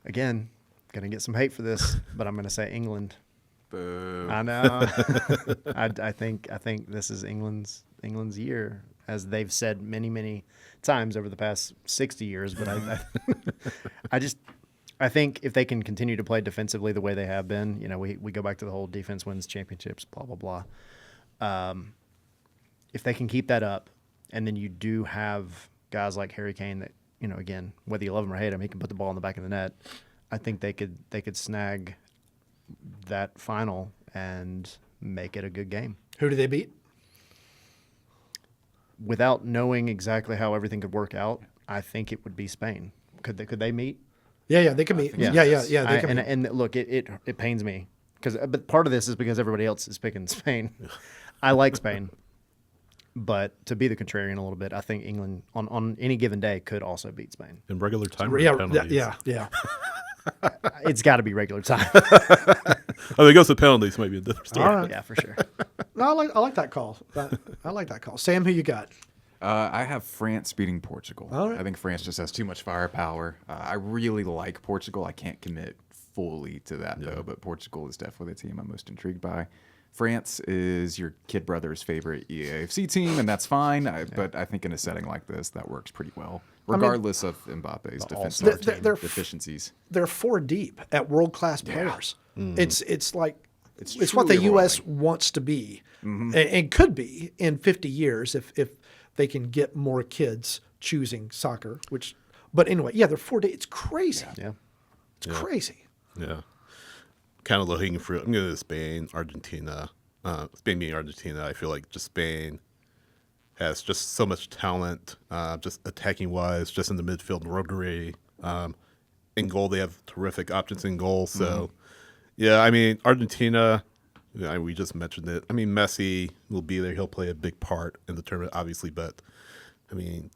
S3: Again, gonna get some hate for this, but I'm gonna say England.
S1: Boo.
S3: I know. I think this is England's year, as they've said many times over the past 60 years. But I think if they can continue to play defensively the way they have been, we go back to the whole defense wins championships, blah blah blah. If they can keep that up, and then you do have guys like Harry Kane that, again, whether you love him or hate him, he can put the ball in the back of the net. I think they could snag that final and make it a good game.
S2: Who do they beat?
S3: Without knowing exactly how everything could work out, I think it would be Spain. Could they meet?
S2: Yeah, they can meet. Yeah. They can meet.
S3: And look, it pains me but part of this is because everybody else is picking Spain. I like Spain, but to be the contrarian a little bit, I think England on any given day could also beat Spain.
S4: In regular time or
S2: Yeah,
S4: penalties?
S2: yeah.
S3: It's got to be regular time.
S4: Oh, it goes to penalties, maybe a different story.
S2: All right.
S3: Yeah, for sure.
S2: No, I like that call. I like that call. Sam, who you got?
S1: I have France beating Portugal.
S2: All right.
S1: I think France just has too much firepower. I really like Portugal. I can't commit fully to that, though, but Portugal is definitely the team I'm most intrigued by. France is your kid brother's favorite EAFC team, and that's fine. But I think in a setting like this, that works pretty well, regardless of Mbappe's
S3: all-star
S1: defensive
S2: They're
S1: deficiencies.
S2: They're four deep at world class players. It's like it's what
S1: truly
S2: the U.S.
S1: overwhelming.
S2: wants to be and could be in 50 years if they can get more kids choosing soccer. But anyway, they're 4 deep. It's crazy.
S3: Yeah.
S2: It's crazy.
S4: Yeah. Kind of low-hanging fruit. I'm going to Spain, Argentina. Spain being Argentina, I feel like just Spain has just so much talent, just attacking-wise, just in the midfield, rotary. In goal, they have terrific options in goal. So, yeah, I mean, Argentina, we just mentioned it. I mean, Messi will be there. He'll play a big part in the tournament, obviously. But, I mean,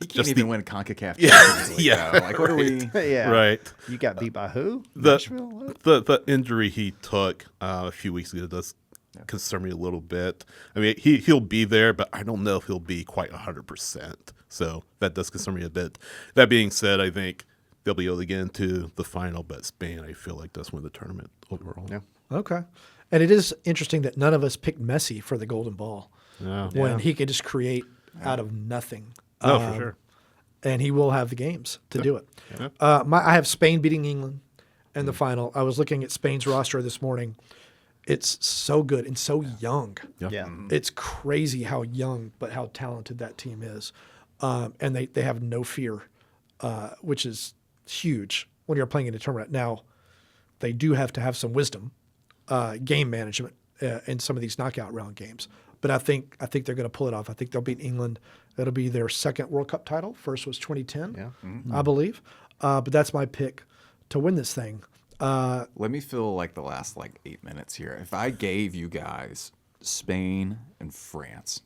S1: You can't
S4: just
S1: even
S4: the-
S1: win CONCACAF Champions League,
S4: yeah.
S1: though. Like, what are we?
S3: Yeah.
S4: right.
S3: You got beat by who? Nashville? What?
S4: The injury he took a few weeks ago does concern me a little bit. I mean, he'll be there, but I don't know if he'll be quite 100%. So that does concern me a bit. That being said, I think they'll be able to get into the final, but Spain, I feel like, does win the tournament overall.
S3: Yeah.
S2: Okay. And it is interesting that none of us picked Messi for the Golden Ball
S4: Yeah.
S2: when he could just create out of nothing.
S4: No, for sure.
S2: And he will have the games to do it. I have Spain beating England in the final. I was looking at Spain's roster this morning. It's so good and so young.
S3: Yeah.
S2: It's crazy how young, but how talented that team is. And they have no fear, which is huge when you're playing in a tournament. Now, they do have to have some wisdom, game management in some of these knockout round games. But I think they're going to pull it off. I think they'll beat England. That'll be their second World Cup title. First was 2010,
S3: Yeah.
S2: I believe. But that's my pick to win this thing.
S1: Let me fill like the last 8 minutes here. If I gave you guys Spain and France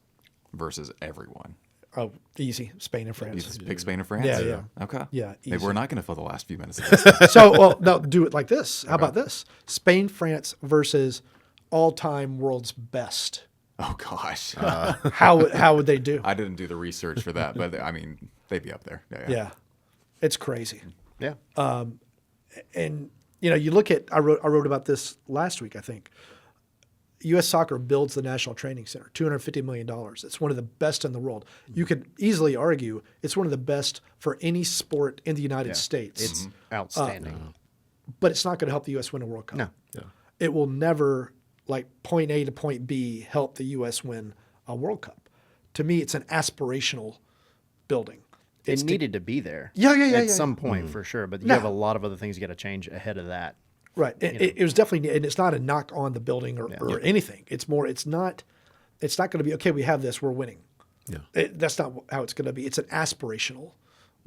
S1: versus everyone,
S2: Oh, easy. Spain and
S1: You
S2: France.
S1: just pick Spain or France?
S2: Yeah, yeah.
S1: Okay.
S2: Yeah,
S1: Maybe
S2: easy.
S1: we're not going to fill the last few minutes of this.
S2: So, well, no, do it like this. How about this? Spain, France versus all-time world's best.
S1: Oh, gosh.
S2: How would they do?
S1: I didn't do the research for that, but I mean, they'd be up there.
S2: Yeah, it's crazy.
S3: Yeah.
S2: And you look at I wrote about this last week. I think U.S. Soccer builds the National Training Center, $250 million. It's one of the best in the world. You could easily argue it's one of the best for any sport in the United States.
S3: It's outstanding.
S2: But it's not going to help the U.S. win a World Cup.
S3: No.
S2: It will never, like point A to point B, help the U.S. win a World Cup. To me, it's an aspirational building.
S3: It needed to be there.
S2: Yeah,
S3: At some point, for sure. But you have a lot of other things you got to change ahead of that.
S2: Right. It was definitely, and it's not a knock on the building or anything. It's more, it's not going to be, okay, we have this, we're winning.
S4: Yeah.
S2: That's not how it's going to be. It's an aspirational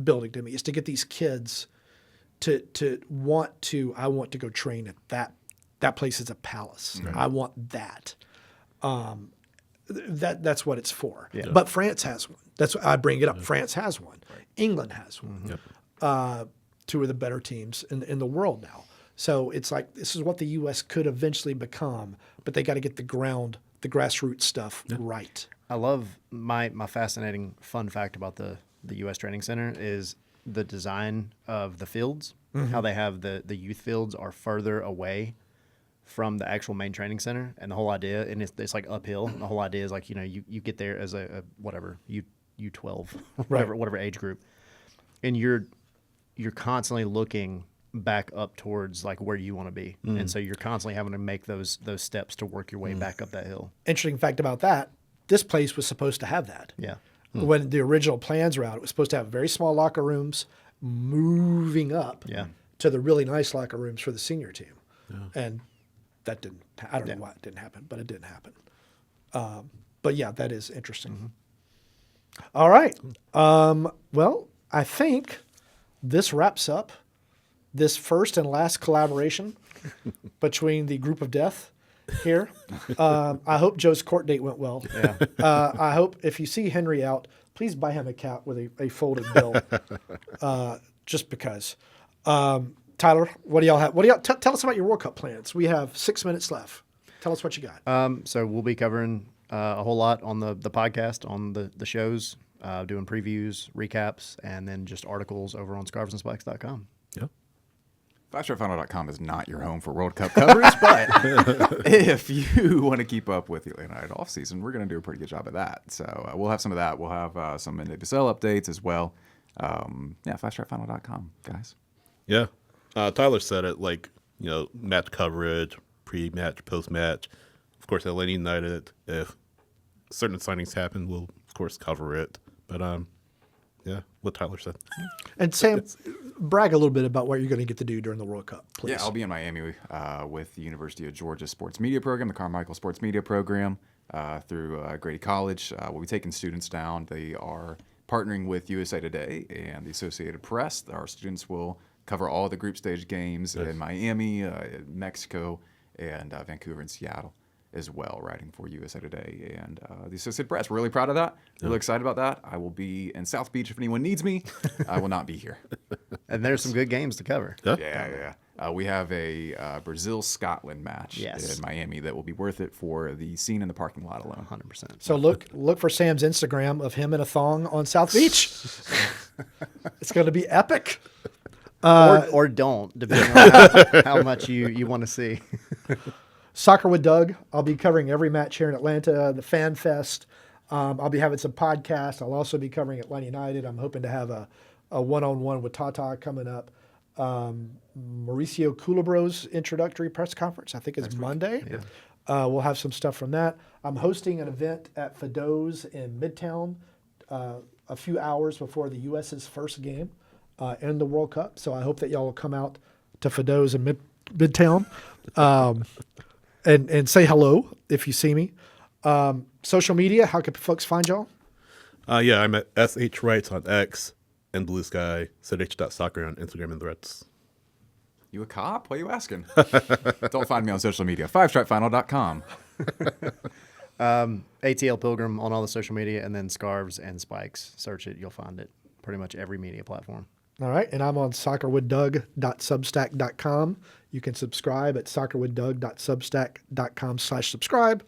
S2: building to me. It's to get these kids I want to go train at that place is a palace.
S4: Right.
S2: I want that. That's what it's for.
S3: Yeah.
S2: But France has one. That's why I bring it up. France has one. England has one. Two of the better teams in the world now. So it's like this is what the U.S. could eventually become, but they got to get the grassroots stuff right.
S3: I love my fascinating fun fact about the U.S. Training Center is the design of the fields, how they have the youth fields are further away from the actual main training center. And the whole idea, and it's like uphill. And the whole idea is like, you get there as a whatever, U12, whatever age group. And you're constantly looking back up towards like where you want to be. And so you're constantly having to make those steps to work your way back up that hill.
S2: Interesting fact about that, this place was supposed to have that.
S3: Yeah.
S2: When the original plans were out, it was supposed to have very small locker rooms moving up to the really nice locker rooms for the senior team. And that didn't, I don't know why it didn't happen, but it didn't happen. But yeah, that is interesting. All right. Well, I think this wraps up this first and last collaboration between the group of death here. I hope Joe's court date went well.
S3: Yeah.
S2: I hope if you see Henry out, please buy him a cat with a folded bill, just because. Tyler, what do y'all have? Tell us about your World Cup plans. We have 6 minutes left. Tell us what you got.
S3: So we'll be covering a whole lot on the podcast, on the shows, doing previews, recaps, and then just articles over on scarvesandspikes.com.
S4: Yeah.
S1: FiveStarFinal.com is not your home for World Cup coverage, but if you want to keep up with the Atlanta United offseason, we're going to do a pretty good job of that. So we'll have some of that. We'll have some NWSL updates as well. FiveStarFinal.com, guys.
S4: Yeah. Tyler said it, like, match coverage, pre-match, post-match. Of course, Atlanta United, if certain signings happen, we'll, of course, cover it. But, yeah, what Tyler said.
S2: And Sam, brag a little bit about what you're going to get to do during the World Cup, please.
S1: Yeah, I'll be in Miami with the University of Georgia Sports Media Program, the Carmichael Sports Media Program, through Grady College. We'll be taking students down. They are partnering with USA Today and the Associated Press. Our students will cover all the group stage games in Miami, Mexico, and Vancouver and Seattle as well, writing for USA Today and the Associated Press. We're really proud of that. Really excited about that. I will be in South Beach if anyone needs me. I will not be here.
S3: And there's some good games to cover.
S1: Yeah. We have a Brazil-Scotland match
S3: Yes.
S1: in Miami that will be worth it for the scene in the parking lot alone.
S3: 100%.
S2: So look for Sam's Instagram of him in a thong on South Beach. It's going to be epic.
S3: Or don't, depending on how much you want to see.
S2: Soccer with Doug. I'll be covering every match here in Atlanta, the Fan Fest. I'll be having some podcasts. I'll also be covering Atlanta United. I'm hoping to have a one-on-one with Tata coming up. Mauricio Culebro's introductory press conference, I think is Monday. Yeah. We'll have some stuff from that. I'm hosting an event at Fido's in Midtown a few hours before the U.S.'s first game in the World Cup. So I hope that y'all will come out to Fido's in Midtown and say hello if you see me. Social media, how can folks find y'all?
S4: Yeah, I'm at SH Rights on X and Blue Sky, SH.soccer on Instagram and Threads.
S1: You a cop? What are you asking? Don't find me on social media. FiveStripeFinal.com.
S3: ATL Pilgrim on all the social media, and then Scarves and Spikes. Search it. You'll find it pretty much every media platform.
S2: All right. And I'm on soccerwithdoug.substack.com. You can subscribe at soccerwithdoug.substack.com/subscribe,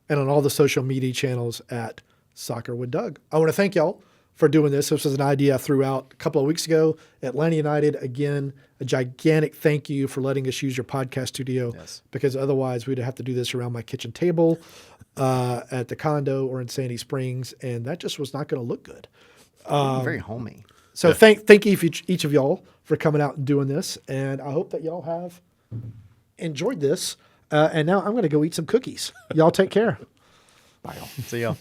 S2: and on all the social media channels at Soccer with Doug. I want to thank y'all for doing this. This was an idea I threw out a couple of weeks ago. Atlanta United, again, a gigantic thank you for letting us use your podcast studio,
S3: Yes.
S2: because otherwise we'd have to do this around my kitchen table at the condo or in Sandy Springs, and that just was not going to look good.
S3: Very homey.
S2: So thank you each of y'all for coming out and doing this, and I hope that y'all have enjoyed this. And now I'm going to go eat some cookies. Y'all take care.
S1: Bye, y'all.
S3: See y'all.